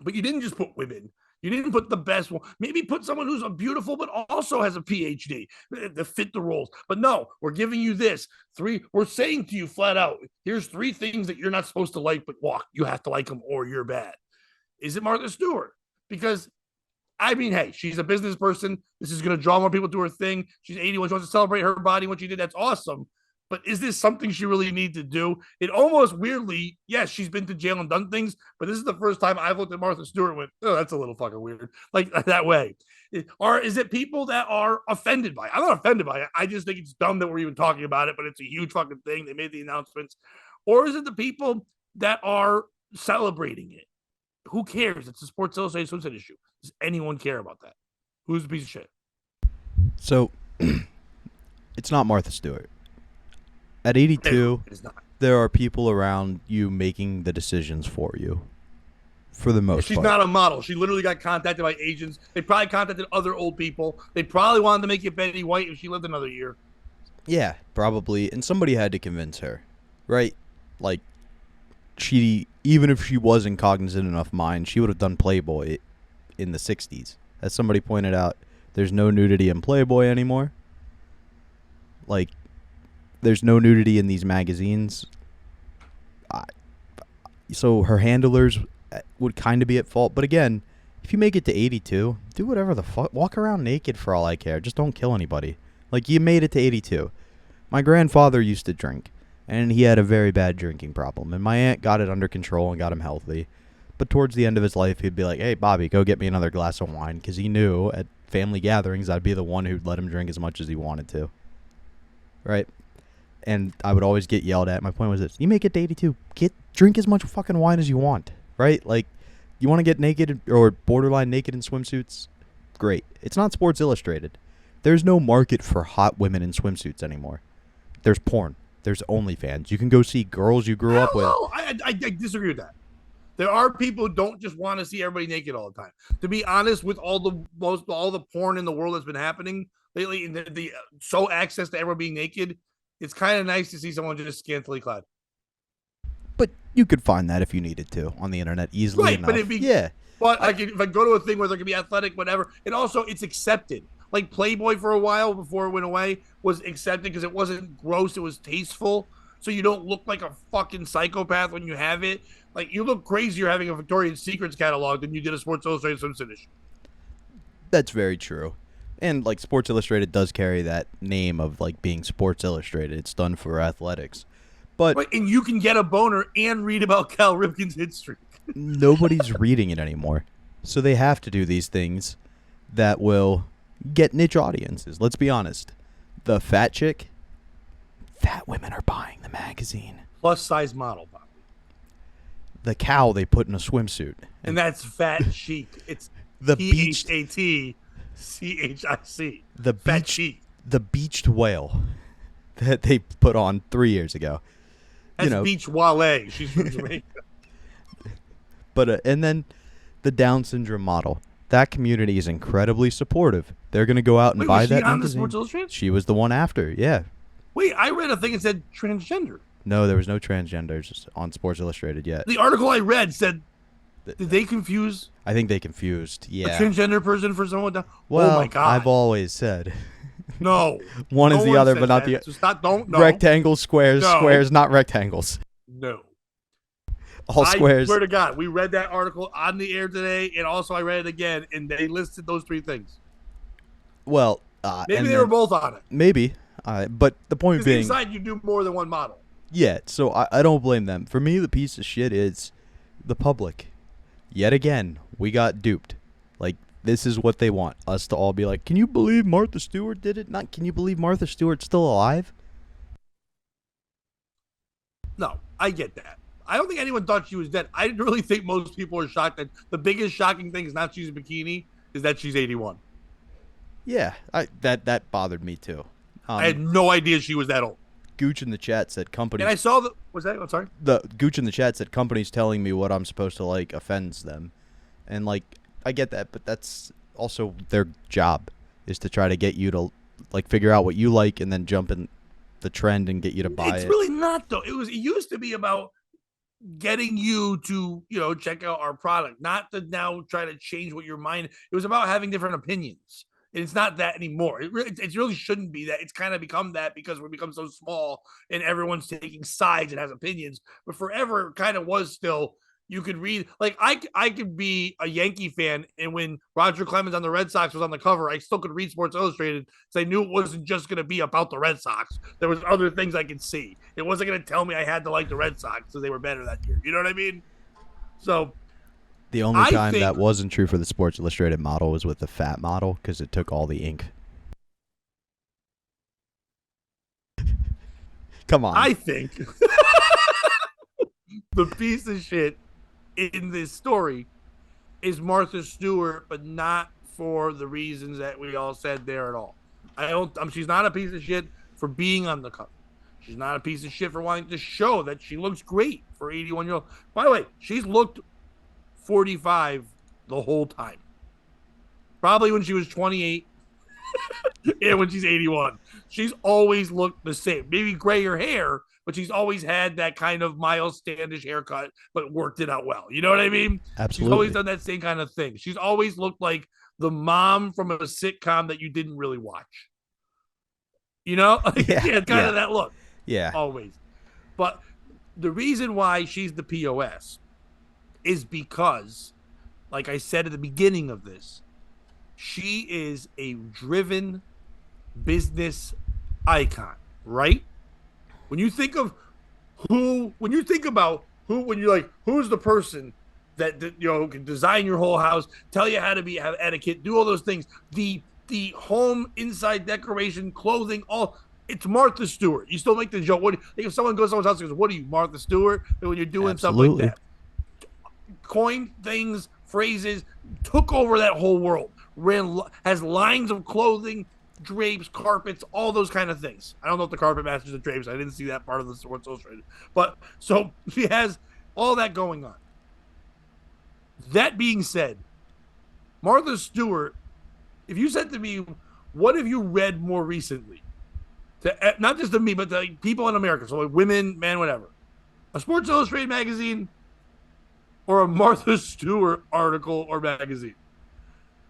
but you didn't just put women. You didn't put the best one. Maybe put someone who's beautiful, but also has a PhD to fit the roles. But no, we're giving you this. We're saying to you flat out, here's 3 things that you're not supposed to like, but walk. You have to like them or you're bad. Is it Martha Stewart? Because I mean, hey, she's a business person. This is going to draw more people to her thing. She's 81. She wants to celebrate her body, what she did. That's awesome. But is this something she really needs to do? It almost weirdly, yes, she's been to jail and done things, but this is the first time I've looked at Martha Stewart and went, oh, that's a little fucking weird. Like that way. Or is it people that are offended by it? I'm not offended by it. I just think it's dumb that we're even talking about it, but it's a huge fucking thing. They made the announcements. Or is it the people that are celebrating it? Who cares? It's a Sports Illustrated swimsuit issue. Does anyone care about that? Who's the piece of shit? So, it's not Martha Stewart. At 82, there are people around you making the decisions for you. For the most part. She's not a model. She literally got contacted by agents. They probably contacted other old people. They probably wanted to make it Betty White if she lived another year. Yeah, probably. And somebody had to convince her, right? Like, even if she wasn't cognizant enough mind, she would have done Playboy in the 60s. As somebody pointed out, there's no nudity in Playboy anymore. Like, there's no nudity in these magazines. So her handlers would kind of be at fault. But again, if you make it to 82, do whatever the fuck. Walk around naked for all I care. Just don't kill anybody. Like, you made it to 82. My grandfather used to drink, and he had a very bad drinking problem. And my aunt got it under control and got him healthy. But towards the end of his life, he'd be like, hey, Bobby, go get me another glass of wine. Because he knew at family gatherings, I'd be the one who'd let him drink as much as he wanted to. Right? And I would always get yelled at. My point was this. You make it to 82. Drink as much fucking wine as you want. Right? Like, you want to get naked or borderline naked in swimsuits? Great. It's not Sports Illustrated. There's no market for hot women in swimsuits anymore. There's porn. There's OnlyFans. You can go see girls you grew up with. I disagree with that. There are people who don't just want to see everybody naked all the time. To be honest, with all the porn in the world that's been happening lately, and the so access to everyone being naked, it's kind of nice to see someone just scantily clad. But you could find that if you needed to on the internet easily enough. But it'd be, yeah. But like if I go to a thing where there can be athletic, whatever, and also it's accepted. Like Playboy for a while before it went away was accepted because it wasn't gross, it was tasteful. So you don't look like a fucking psychopath when you have it. Like, you look crazier having a Victoria's Secrets catalog than you did a Sports Illustrated swimsuit issue. That's very true. And like Sports Illustrated does carry that name of like being Sports Illustrated. It's done for athletics. But Right, and you can get a boner and read about Cal Ripken's hit streak. nobody's reading it anymore. So they have to do these things that will get niche audiences. Let's be honest. The fat chick, fat women are buying the magazine. Plus size model, Bobby. The cow they put in a swimsuit. And that's fat chic. It's The PHATCHIC. The fat beach, chic. the beached whale that they put on 3 years ago. That's Beach Wale. She's from Jamaica. But and then the Down syndrome model. That community is incredibly supportive. They're going to go out and buy was that she on the magazine. Sports Illustrated? She was the one after, yeah. Wait, I read a thing that said transgender. No, there was no transgenders on Sports Illustrated yet. The article I read said, did they confuse I think they confused. a Yeah. transgender person for someone down? Well, Oh my God. I've always said No. one No is the one other, said but not that. the So stop, don't, no. rectangles, squares, No. squares, not rectangles. No. All squares. I swear to God, we read that article on the air today, and also I read it again, and they listed those three things. Well, Maybe and they then- were both on it. Maybe. But the point Because being, inside you do more than one model. yeah, so I don't blame them. For me, the piece of shit is the public. Yet again, we got duped. Like, this is what they want. Us to all be like, can you believe Martha Stewart did it? Not, can you believe Martha Stewart's still alive? No, I get that. I don't think anyone thought she was dead. I really think most people are shocked that the biggest shocking thing is not she's in bikini, is that she's 81. Yeah, that bothered me too. I had no idea she was that old. Gooch in the chat said companies. And I saw the, was that, I'm sorry? The Gooch in the chat said companies telling me what I'm supposed to like offends them, and like I get that, but that's also their job is to try to get you to like figure out what you like and then jump in the trend and get you to buy It's it. really not though. It used to be about getting you to, check out our product, not to now try to change what your mind. It was about having different opinions. And it's not that anymore. It really shouldn't be that. It's kind of become that because we become so small and everyone's taking sides and has opinions. But forever it kind of was still, you could read, like I could be a Yankee fan, and when Roger Clemens on the Red Sox was on the cover, I still could read Sports Illustrated because I knew it wasn't just going to be about the Red Sox. There was other things I could see. It wasn't going to tell me I had to like the Red Sox because they were better that year. You know what I mean? So The only time that wasn't true for the Sports Illustrated model was with the fat model because it took all the ink. Come on. I think the piece of shit in this story is Martha Stewart, but not for the reasons that we all said there at all. She's not a piece of shit for being on the cover. She's not a piece of shit for wanting to show that she looks great for 81-year-old. By the way, she's looked 45 the whole time. Probably when she was 28 and when she's 81. She's always looked the same. Maybe grayer hair, but she's always had that kind of Miles Standish haircut, but worked it out well. You know what I mean? Absolutely. She's always done that same kind of thing. She's always looked like the mom from a sitcom that you didn't really watch. You know? Yeah, kind of that look. Yeah. Always. But the reason why she's the POS is because, like I said at the beginning of this, she is a driven business icon, right? When you think of when you're like, who's the person that can design your whole house, tell you how to have etiquette, do all those things, the home inside decoration, clothing, all. It's Martha Stewart. You still make the joke. If someone goes to someone's house and goes, "What are you, Martha Stewart?" And when you're doing Absolutely. stuff like that, coined things, phrases, took over that whole world. Has lines of clothing, drapes, carpets, all those kind of things. I don't know if the carpet matches the drapes. I didn't see that part of the Sports Illustrated. But so she has all that going on. That being said, Martha Stewart, if you said to me, what have you read more recently? Not just to me, but to people in America, so like women, men, whatever. A Sports Illustrated magazine or a Martha Stewart article or magazine?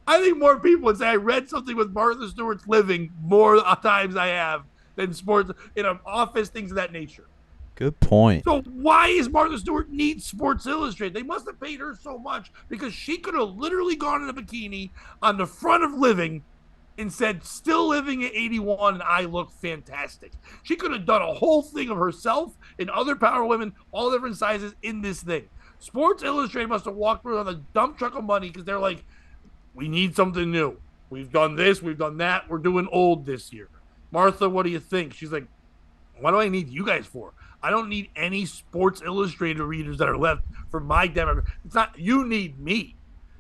I think more people would say I read something with Martha Stewart's living more times I have than sports in an office, things of that nature. Good point. So why is Martha Stewart need Sports Illustrated? They must have paid her so much because she could have literally gone in a bikini on the front of Living and said, "Still living at 81, and I look fantastic." She could have done a whole thing of herself and other power women, all different sizes, in this thing. Sports Illustrated must have walked through on a dump truck of money because they're like, "We need something new. We've done this, we've done that. We're doing old this year. Martha, what do you think?" She's like, "What do I need you guys for? I don't need any Sports Illustrated readers that are left for my demographic. It's not, you need me.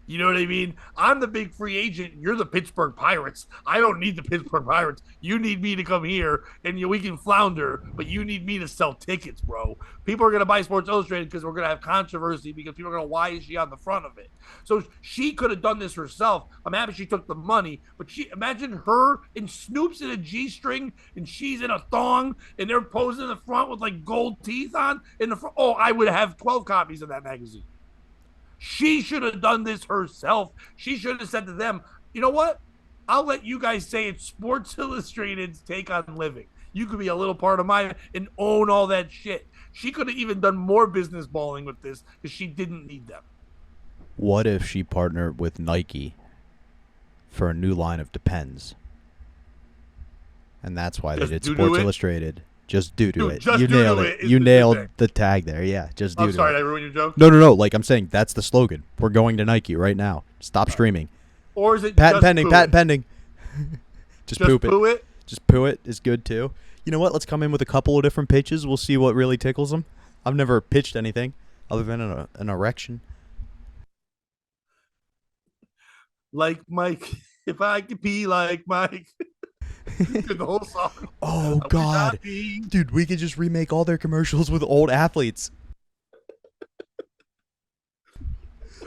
You know what I mean? I'm the big free agent. You're the Pittsburgh Pirates. I don't need the Pittsburgh Pirates. You need me to come here and we can flounder, but you need me to sell tickets, bro. People are going to buy Sports Illustrated because we're going to have controversy because people are going to, why is she on the front of it? So she could have done this herself. I'm happy she took the money, but imagine her and Snoop's in a G-string and she's in a thong and they're posing in the front with like gold teeth on in the front. Oh, I would have 12 copies of that magazine. She should have done this herself. She should have said to them, "You know what? I'll let you guys say it's Sports Illustrated's take on living. You could be a little part of mine and own all that shit." She could have even done more business balling with this because she didn't need them. What if she partnered with Nike for a new line of Depends? And that's why they did Sports Illustrated. Just do to it. You nailed it. You nailed the tag there. Yeah, just do to it. I'm sorry, did I ruin your joke? No. Like I'm saying, that's the slogan. We're going to Nike right now. Stop streaming. Or is it patent pending? Patent pending. Just poop it. Just poo it is good too. You know what? Let's come in with a couple of different pitches. We'll see what really tickles them. I've never pitched anything other than an erection. Like Mike, if I could be like Mike. The whole song. Oh God, dude, we could just remake all their commercials with old athletes.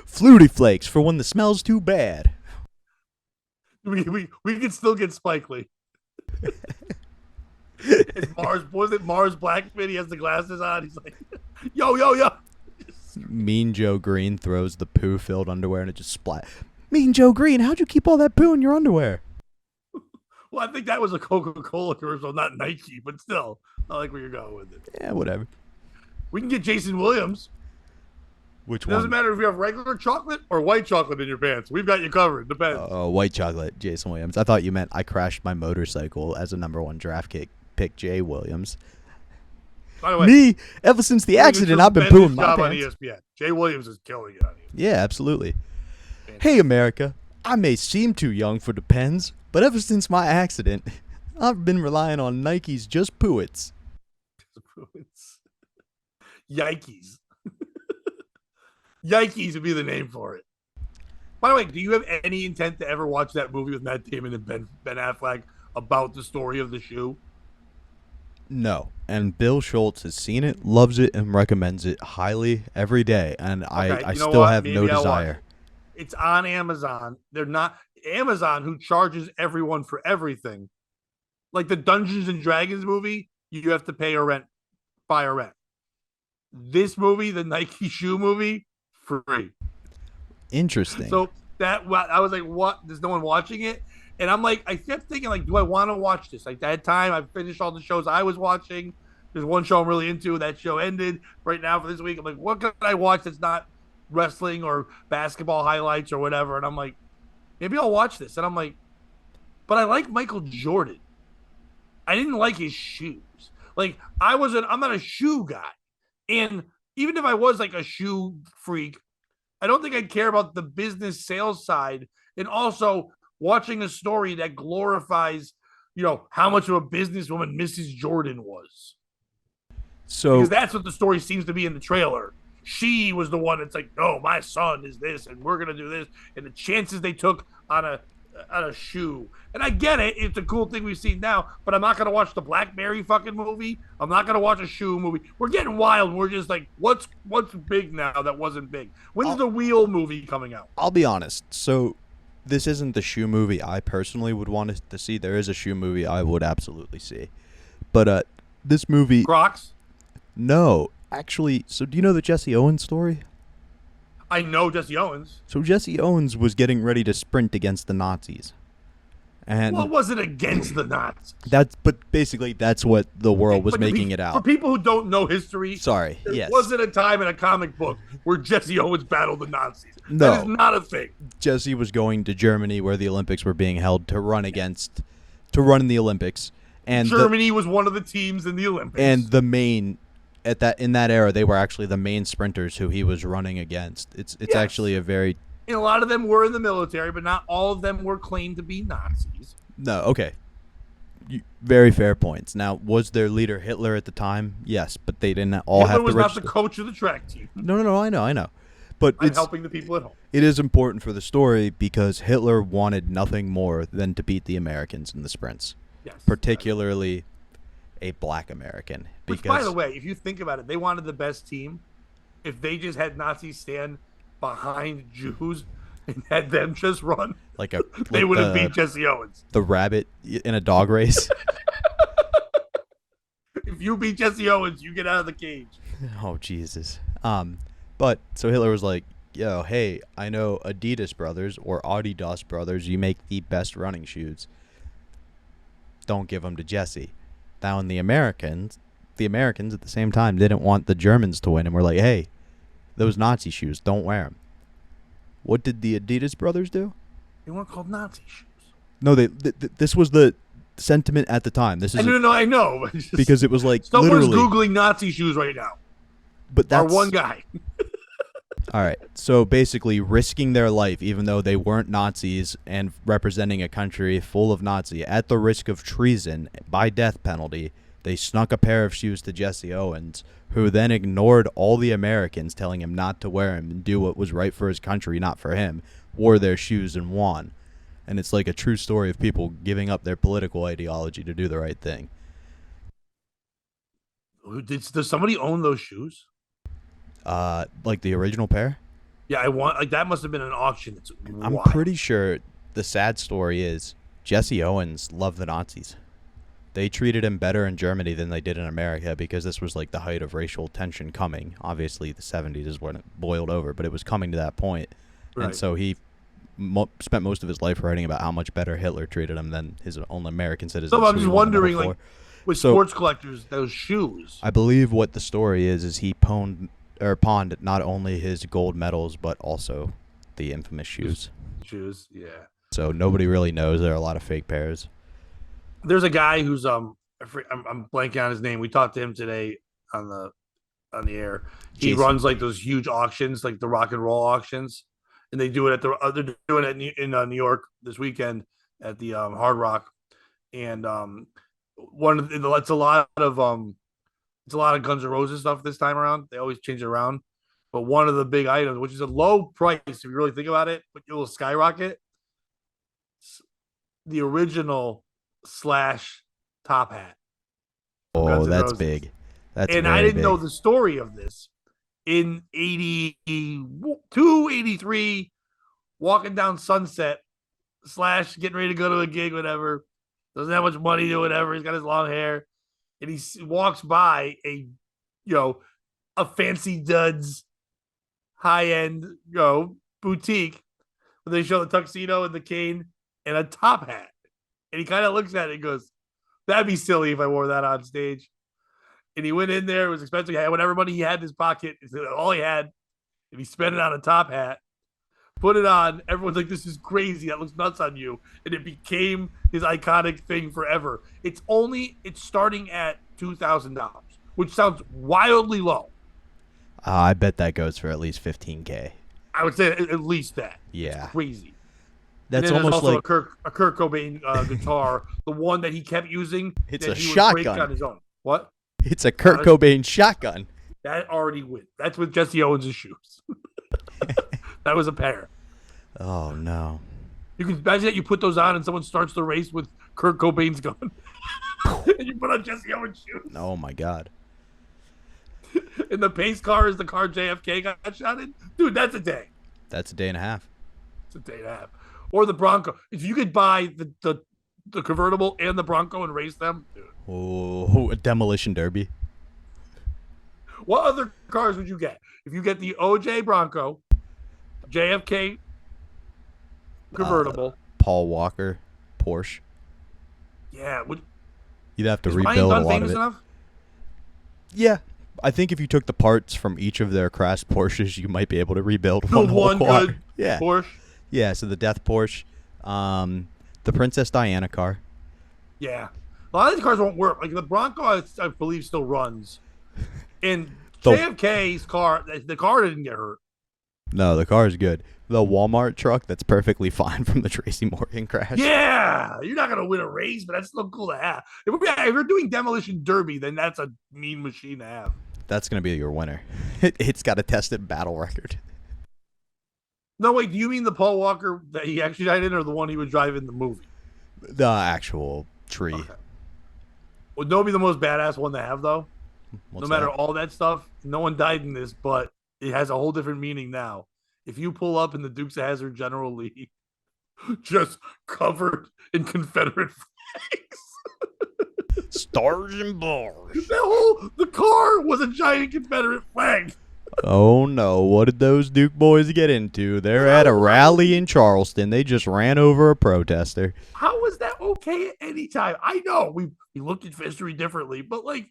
Flutie Flakes for when the smell's too bad. We could still get Spike Lee. It's Mars, was it Mars Blackman? He has the glasses on. He's like, yo. Mean Joe Green throws the poo-filled underwear and it just splat. Mean Joe Green, how'd you keep all that poo in your underwear? Well, I think that was a Coca-Cola commercial, not Nike, but still, I like where you're going with it. Yeah, whatever. We can get Jason Williams. Which one? It doesn't matter if you have regular chocolate or white chocolate in your pants. We've got you covered. Depends. White chocolate, Jason Williams. I thought you meant I crashed my motorcycle as a #1 draft pick, Jay Williams. By the way, me, ever since the accident, I've been pooing my pants. On ESPN. Jay Williams is killing it on ESPN. Yeah, absolutely. Hey, America. I may seem too young for Depends, but ever since my accident, I've been relying on Nike's Just Poo-Its. Yikes. Yikes would be the name for it. By the way, do you have any intent to ever watch that movie with Matt Damon and Ben Affleck about the story of the shoe? No. And Bill Schultz has seen it, loves it, and recommends it highly every day. And I still have no desire. It's on Amazon. They're not Amazon, who charges everyone for everything. Like the Dungeons and Dragons movie, you have to pay buy a rent. This movie, the Nike shoe movie, free. Interesting. So I was like, what? There's no one watching it? And I'm like, I kept thinking, like, do I want to watch this? Like, that time I finished all the shows I was watching. There's one show I'm really into. That show ended right now for this week. I'm like, what can I watch that's not wrestling or basketball highlights or whatever? And I'm like, maybe I'll watch this. And I'm like, but I like Michael Jordan. I didn't like his shoes. Like, I'm not a shoe guy. And even if I was like a shoe freak, I don't think I'd care about the business sales side. And also watching a story that glorifies, how much of a businesswoman Mrs. Jordan was. So, because that's what the story seems to be in the trailer. She was the one that's like, no, my son is this, and we're going to do this. And the chances they took on a shoe. And I get it. It's a cool thing we've seen now, but I'm not going to watch the Blackberry fucking movie. I'm not going to watch a shoe movie. We're getting wild. We're just like, what's big now that wasn't big? When's the Wheel movie coming out? I'll be honest. So this isn't the shoe movie I personally would want to see. There is a shoe movie I would absolutely see. But this movie... Crocs? No. Actually, so do you know the Jesse Owens story? I know Jesse Owens. So Jesse Owens was getting ready to sprint against the Nazis. Well, it And wasn't against the Nazis. but basically that's what the world was But to making it for out. people who don't know history, Sorry, there yes. wasn't a time in a comic book where Jesse Owens battled the Nazis. That is No. not a thing. Jesse was going to Germany where the Olympics were being held to run in the Olympics. And Germany was one of the teams in the Olympics. the main in that era they were actually the main sprinters who he was running against. It's Yes. actually a very And a lot of them were in the military, but not all of them were claimed to be Nazis. no, okay. Very fair points. Now, was their leader Hitler at the time? Yes, but they didn't all Hitler have to was not register. the coach of the track team. No, I know. But I'm helping the people at home. it is important for the story because Hitler wanted nothing more than to beat the Americans in the sprints, Yes. particularly a black American. Which, by the way, if you think about it, they wanted the best team. If they just had Nazis stand behind Jews and had them just run, they would have beat Jesse Owens. The rabbit in a dog race. If you beat Jesse Owens, you get out of the cage. Oh, Jesus. But so Hitler was like, yo, hey, I know Adidas brothers or Adidas brothers, you make the best running shoes. Don't give them to Jesse. Now, the Americans at the same time didn't want the Germans to win and were like, hey, those Nazi shoes, don't wear them. What did the Adidas brothers do? They weren't called Nazi shoes. No, this was the sentiment at the time. This is No, I know. because it was like someone's literally Googling Nazi shoes right now. But that's Or one guy. all right. So basically, risking their life, even though they weren't Nazis and representing a country full of Nazi, at the risk of treason by death penalty, they snuck a pair of shoes to Jesse Owens, who then ignored all the Americans telling him not to wear them and do what was right for his country, not for him, wore their shoes and won. And it's like a true story of people giving up their political ideology to do the right thing. Does somebody own those shoes? Like the original pair? Yeah, that must have been an auction. It's I'm wild. pretty sure the sad story is Jesse Owens loved the Nazis. They treated him better in Germany than they did in America because this was like the height of racial tension coming. Obviously, the 70s is when it boiled over, but it was coming to that point. Right. And so he spent most of his life writing about how much better Hitler treated him than his own American citizens. So I'm just wondering, like, with sports collectors, those shoes. I believe what the story is he pawned not only his gold medals but also the infamous shoes. Shoes, yeah. So nobody really knows. There are a lot of fake pairs. There's a guy who's I'm blanking on his name. We talked to him today on the air. He runs like those huge auctions, like the rock and roll auctions, and they do it they're doing it in New York this weekend at the Hard Rock, and it's a lot of Guns N' Roses stuff this time around. They always change it around, but one of the big items, which is a low price if you really think about it, but it will skyrocket. The original Slash top hat. Oh, that's big. I didn't know the story of this. In 82, 83, walking down Sunset, Slash getting ready to go to a gig, whatever. Doesn't have much money to whatever. He's got his long hair. And he walks by a fancy duds, high-end, boutique where they show the tuxedo and the cane and a top hat. And he kind of looks at it and goes, that'd be silly if I wore that on stage. And he went in there. It was expensive. He had whatever money he had in his pocket. All he had. And he spent it on a top hat. Put it on. Everyone's like, this is crazy. That looks nuts on you. And it became his iconic thing forever. It's starting at $2,000, which sounds wildly low. I bet that goes for at least $15K. I would say at least that. Yeah. It's crazy. That's almost like a Kurt Cobain guitar, the one that he kept using. It's that a he shotgun. would break on his own. What? It's a Kurt Cobain shotgun. That already went. That's with Jesse Owens' shoes. That was a pair. Oh no! You can imagine that you put those on and someone starts the race with Kurt Cobain's gun, and you put on Jesse Owens' shoes. Oh my god! And the pace car is the car JFK got shot in. Dude, that's a day. That's a day and a half. It's a day and a half. Or the Bronco. If you could buy the convertible and the Bronco and race them, dude. Oh, a demolition derby. What other cars would you get? If you get the OJ Bronco, JFK convertible, Paul Walker, Porsche. Yeah. You'd have to Is Ryan rebuild a Dunn lot of famous it. enough? Yeah. I think if you took the parts from each of their crash Porsches, you might be able to rebuild Build whole one car. good Yeah. Porsche. Yeah, so the Death Porsche, the Princess Diana car. Yeah. A lot of these cars won't work. Like the Bronco, I believe, still runs. And The JFK's car, the car didn't get hurt. No, the car is good. The Walmart truck, that's perfectly fine from the Tracy Morgan crash. Yeah, you're not gonna win a race, but that's still cool to have. If we're doing demolition derby, then that's a mean machine to have. That's going to be your winner. It's got a tested battle record. No, wait, do you mean the Paul Walker that he actually died in, or the one he would drive in the movie? The actual tree. Okay. Would no be the most badass one to have though? What's No matter that? all that stuff, no one died in this, but it has a whole different meaning now. If you pull up in the Dukes of Hazzard General Lee, just covered in Confederate flags. Stars and bars. The car was a giant Confederate flag. Oh no, what did those Duke boys get into? They're at a rally in Charleston. They just ran over a protester. How is that okay at any time? I know we looked at history differently, but like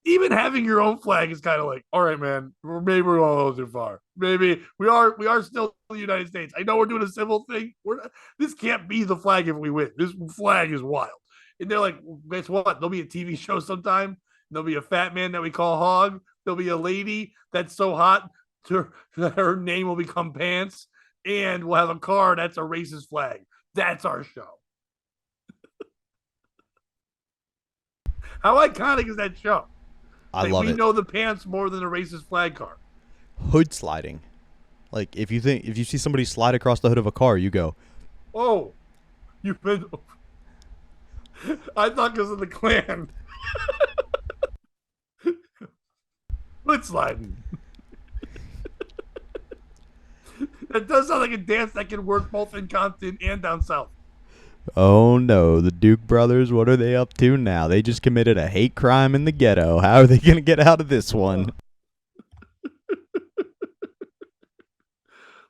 even having your own flag is kind of like, all right, man, maybe we're going a little too far. Maybe we are still the United States. I know we're doing a civil thing. This can't be the flag if we win. This flag is wild. And they're like, guess what? There'll be a TV show sometime. There'll be a fat man that we call Hog. There'll be a lady that's so hot that her name will become Pants. And we'll have a car that's a racist flag. That's our show. How iconic is that show? I love we it. know the pants more than a racist flag car. Hood sliding. Like if you see somebody slide across the hood of a car, you go, Oh, you've been. I thought because of the Klan. Hood sliding. That does sound like a dance that can work both in Compton and down south. oh no, the Duke brothers, what are they up to now? They just committed a hate crime in the ghetto. How are they going to get out of this one?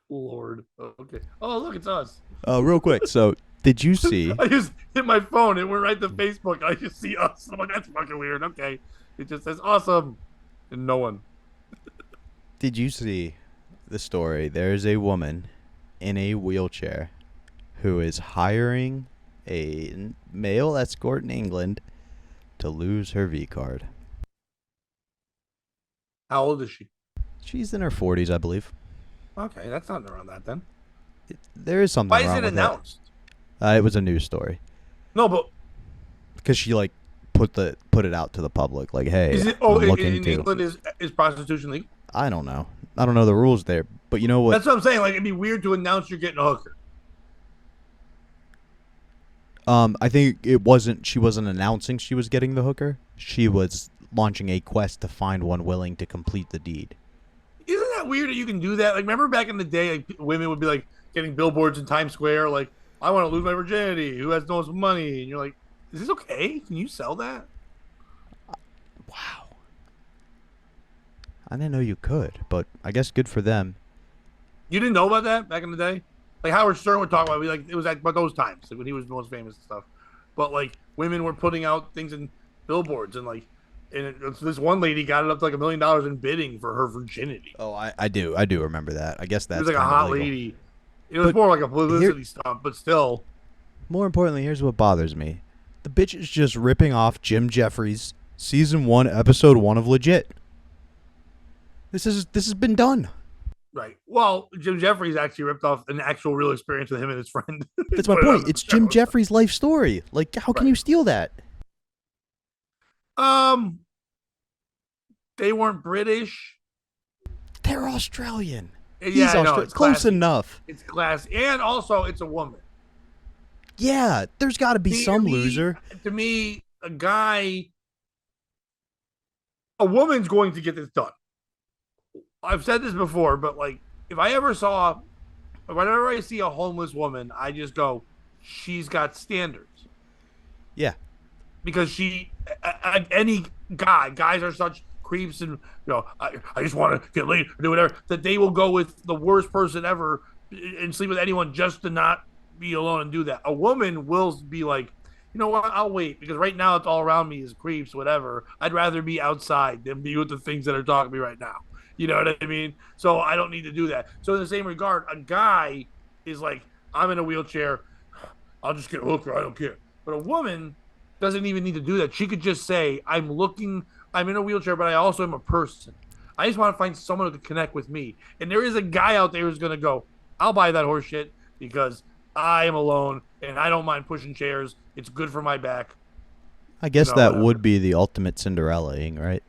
Lord. Okay. Oh, look, it's us. Real quick. So, did you see? I just hit my phone and went right to Facebook. I just see us. I'm like, that's fucking weird. Okay. It just says awesome. And no one. Did you see the story? There's a woman in a wheelchair who is hiring a male escort in England to lose her V card. How old is she? She's in her 40s, I believe. Okay, that's not around that then. There is something Why wrong is it with announced? it was a news story No, but because she like put it out to the public, like, hey, is it? I'm Oh, looking in to. England is prostitution legal? I don't know the rules there, but you know what? That's what I'm saying. Like, it'd be weird to announce you're getting a hooker. I think it wasn't. She wasn't announcing she was getting the hooker. She was launching a quest to find one willing to complete the deed. Isn't that weird that you can do that? Like, remember back in the day, like, women would be like getting billboards in Times Square, like, I want to lose my virginity. Who has the most money? And you're like, is this okay? Can you sell that? Wow. I didn't know you could, but I guess good for them. You didn't know about that back in the day? Like Howard Stern would talk about it, like it was about those times, like when he was the most famous and stuff. But like women were putting out things in billboards and like, this one lady got it up to like $1 million in bidding for her virginity. Oh, I do remember that. I guess that's It was like a kind of hot illegal. lady. It was But more like a publicity stunt, but still. More importantly, here's what bothers me: the bitch is just ripping off Jim Jeffries' season 1, episode 1 of Legit. This has been done. Right. Well, Jim Jeffries actually ripped off an actual real experience with him and his friend. That's my point. It's Jim Jeffries' life story. Like, how can you steal that? They weren't British. They're Australian. Yeah, He's I know, Australian. it's Close classy. enough. It's classy, and also it's a woman. Yeah, there's got to be some loser. To me, a woman's going to get this done. I've said this before, but like, whenever I see a homeless woman, I just go, she's got standards. Yeah. Because any guys are such creeps, and I just want to get laid or do whatever, that they will go with the worst person ever and sleep with anyone just to not be alone and do that. A woman will be like, you know what? I'll wait because right now it's all around me is creeps, whatever. I'd rather be outside than be with the things that are talking to me right now. You know what I mean? So I don't need to do that. So in the same regard, a guy is like, I'm in a wheelchair. I'll just get a hooker. I don't care. But a woman doesn't even need to do that. She could just say, I'm in a wheelchair, but I also am a person. I just want to find someone who can connect with me. And there is a guy out there who's going to go, I'll buy that horse shit because I am alone and I don't mind pushing chairs. It's good for my back. I guess that Whatever. would be the ultimate Cinderella-ing, right?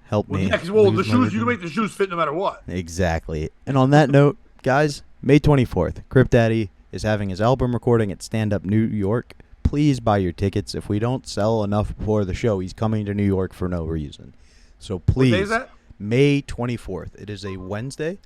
Help Well, me. yeah, because the lose my shoes, you can virginity. make the shoes fit no matter what. Exactly. And on that note, guys, May 24th, Crip Daddy is having his album recording at Stand Up New York. Please buy your tickets. If we don't sell enough before the show, he's coming to New York for no reason. So What day is please, that? May 24th. It is a Wednesday.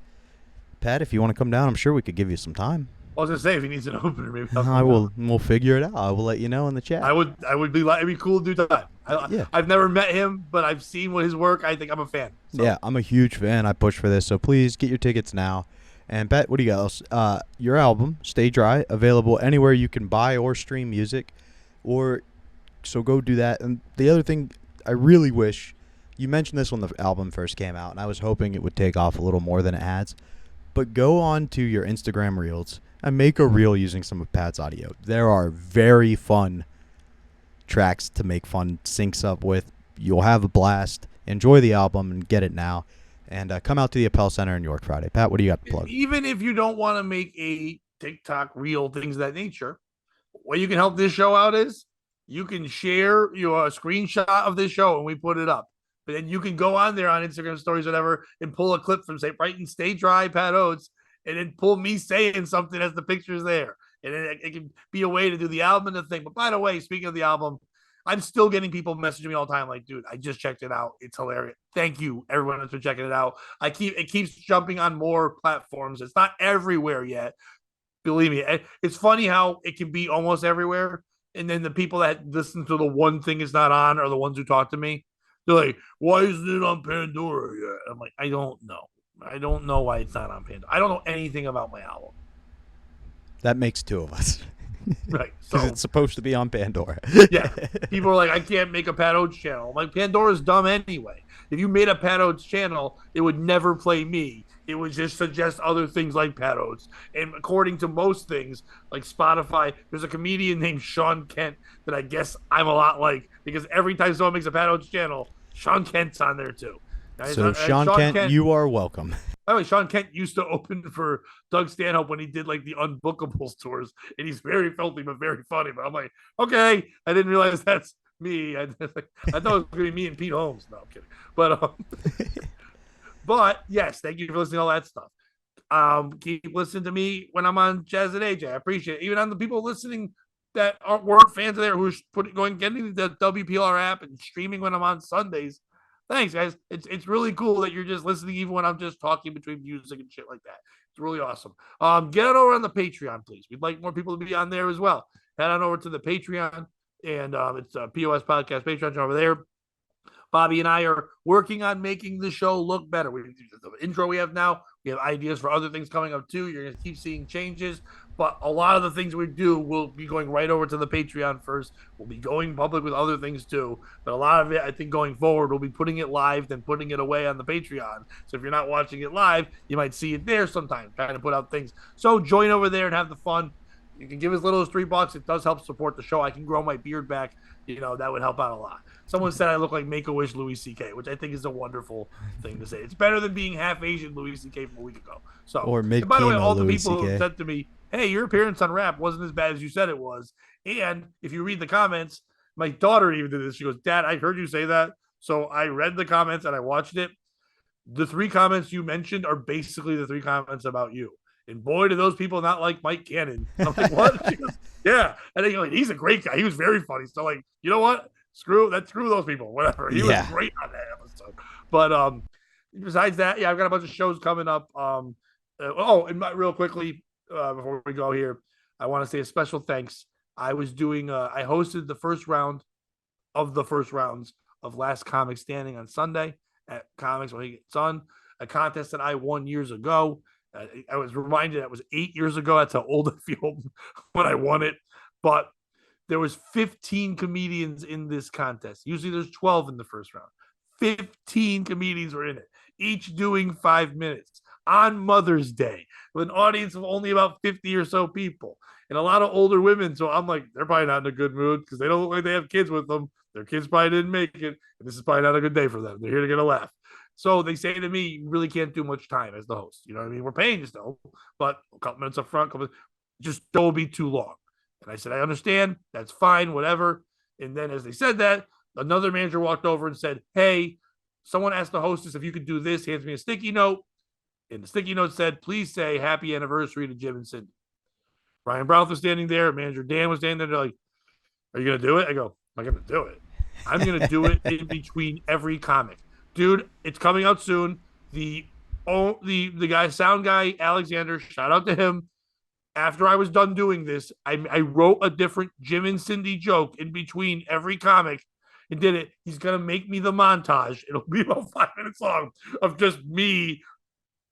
Pat, if you want to come down, I'm sure we could give you some time. I was gonna say if he needs an opener, maybe I'll I come will. down. We'll figure it out. I will let you know in the chat. I would be like, it'd be cool to do that. Yeah. I've never met him, but I've seen what his work. I think I'm a fan. So. Yeah, I'm a huge fan. I push for this, so please get your tickets now. And Pat, what do you got else? Your album, Stay Dry, available anywhere you can buy or stream music, so go do that. And the other thing, I really wish you mentioned this when the album first came out, and I was hoping it would take off a little more than it has. But go on to your Instagram Reels and make a reel using some of Pat's audio. There are very fun tracks to make fun syncs up with. You'll have a blast. Enjoy the album and get it now. And come out to the Appel Center in York Friday. Pat, what do you got to plug? Even if you don't want to make a TikTok reel, things of that nature, what you can help this show out is you can share your screenshot of this show and we put it up. But then you can go on there on Instagram stories, whatever, and pull a clip from, say, Brighton Stay Dry, Pat Oates, and then pull me saying something as the picture's there. And it can be a way to do the album and the thing. But by the way, speaking of the album, I'm still getting people messaging me all the time like, dude, I just checked it out. It's hilarious. Thank you, everyone that's been checking it out. It keeps jumping on more platforms. It's not everywhere yet. Believe me. It's funny how it can be almost everywhere. And then the people that listen to the one thing it's not on are the ones who talk to me. They're like, why isn't it on Pandora yet? I'm like, I don't know. I don't know why it's not on Pandora. I don't know anything about my album. That makes two of us. Right. Because So it's supposed to be on Pandora. yeah. People are like, I can't make a Pat Oates channel. I'm like, Pandora's dumb anyway. If you made a Pat Oates channel, it would never play me. It would just suggest other things like Pat Oates. And according to most things, like Spotify, there's a comedian named Sean Kent that I guess I'm a lot like because every time someone makes a Pat Oates channel, Sean Kent's on there too. Now, So, Sean Kent, you are welcome. by the way, Sean Kent used to open for Doug Stanhope when he did like the Unbookables tours, and he's very filthy but very funny. But I'm like, okay, I didn't realize that's me. I thought it was gonna be me and Pete Holmes. No, I'm kidding. But yes, thank you for listening to all that stuff. Keep listening to me when I'm on Jazz and AJ. I appreciate it. Even on the people listening that weren't fans of there who are getting the WPLR app and streaming when I'm on Sundays. Thanks, guys. It's really cool that you're just listening even when I'm just talking between music and shit like that. It's really awesome. Get on over on the Patreon, please. We'd like more people to be on there as well. Head on over to the Patreon, and it's a POS Podcast Patreon over there. Bobby and I are working on making the show look better. The intro we have now, we have ideas for other things coming up too. You're going to keep seeing changes, but a lot of the things we do will be going right over to the Patreon first. We'll be going public with other things too, but a lot of it, I think going forward, we'll be putting it live, then putting it away on the Patreon. So if you're not watching it live, you might see it there sometime, trying to put out things. So join over there and have the fun. You can give as little as $3. It does help support the show. I can grow my beard back. That would help out a lot. Someone said I look like Make-A-Wish Louis C.K., which I think is a wonderful thing to say. It's better than being half Asian Louis C.K. from a week ago. So, Or and by the way, all the Louis people CK. who said to me, hey, your appearance on Rap wasn't as bad as you said it was. And if you read the comments, my daughter even did this. She goes, Dad, I heard you say that. So I read the comments and I watched it. The 3 comments you mentioned are basically the 3 comments about you. And boy, do those people not like Mike Cannon. I'm like, what? She goes, yeah. And then like, he's a great guy. He was very funny. So like, you know what? Screw those people. Whatever. He was great on that episode. But besides that, yeah, I've got a bunch of shows coming up. Real quickly, before we go here, I want to say a special thanks. I hosted the first round of the first rounds of Last Comic Standing on Sunday at Comics When He Gets On, a contest that I won years ago. I was reminded that was 8 years ago. That's how old I feel when I won it. But there was 15 comedians in this contest. Usually there's 12 in the first round. 15 comedians were in it, each doing 5 minutes on Mother's Day with an audience of only about 50 or so people and a lot of older women. So I'm like, they're probably not in a good mood because they don't look like they have kids with them. Their kids probably didn't make it. And this is probably not a good day for them. They're here to get a laugh. So they say to me, you really can't do much time as the host. You know what I mean? We're paying you still, but a couple minutes up front, just don't be too long. And I said, I understand. That's fine, whatever. And then as they said that, another manager walked over and said, hey, someone asked the hostess if you could do this, hands me a sticky note. And the sticky note said, please say happy anniversary to Jim and Cindy. Ryan Brown was standing there. Manager Dan was standing there. They're like, are you going to do it? I go, I'm not going to do it. I'm going to do it in between every comic. Dude, it's coming out soon. The guy, sound guy, Alexander, shout out to him. After I was done doing this, I wrote a different Jim and Cindy joke in between every comic and did it. He's going to make me the montage. It'll be about 5 minutes long of just me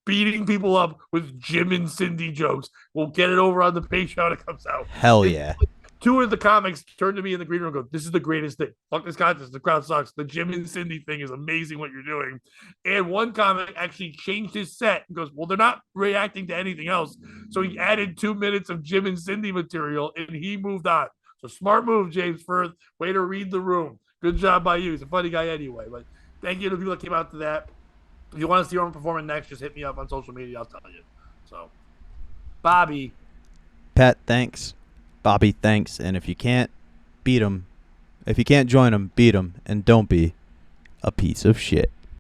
beating people up with Jim and Cindy jokes. We'll get it over on the Patreon when it comes out. Hell yeah. Two of the comics turned to me in the green room and go, this is the greatest thing. Fuck this contest. The crowd sucks. The Jim and Cindy thing is amazing what you're doing. And one comic actually changed his set and goes, well, they're not reacting to anything else. So he added 2 minutes of Jim and Cindy material and he moved on. So smart move, James Firth. Way to read the room. Good job by you. He's a funny guy anyway. But thank you to the people that came out to that. If you want to see Roman performing next, just hit me up on social media. I'll tell you. So, Bobby. Pat, thanks. Bobby, thanks. And if you can't beat him, if you can't join him, beat him. And don't be a piece of shit.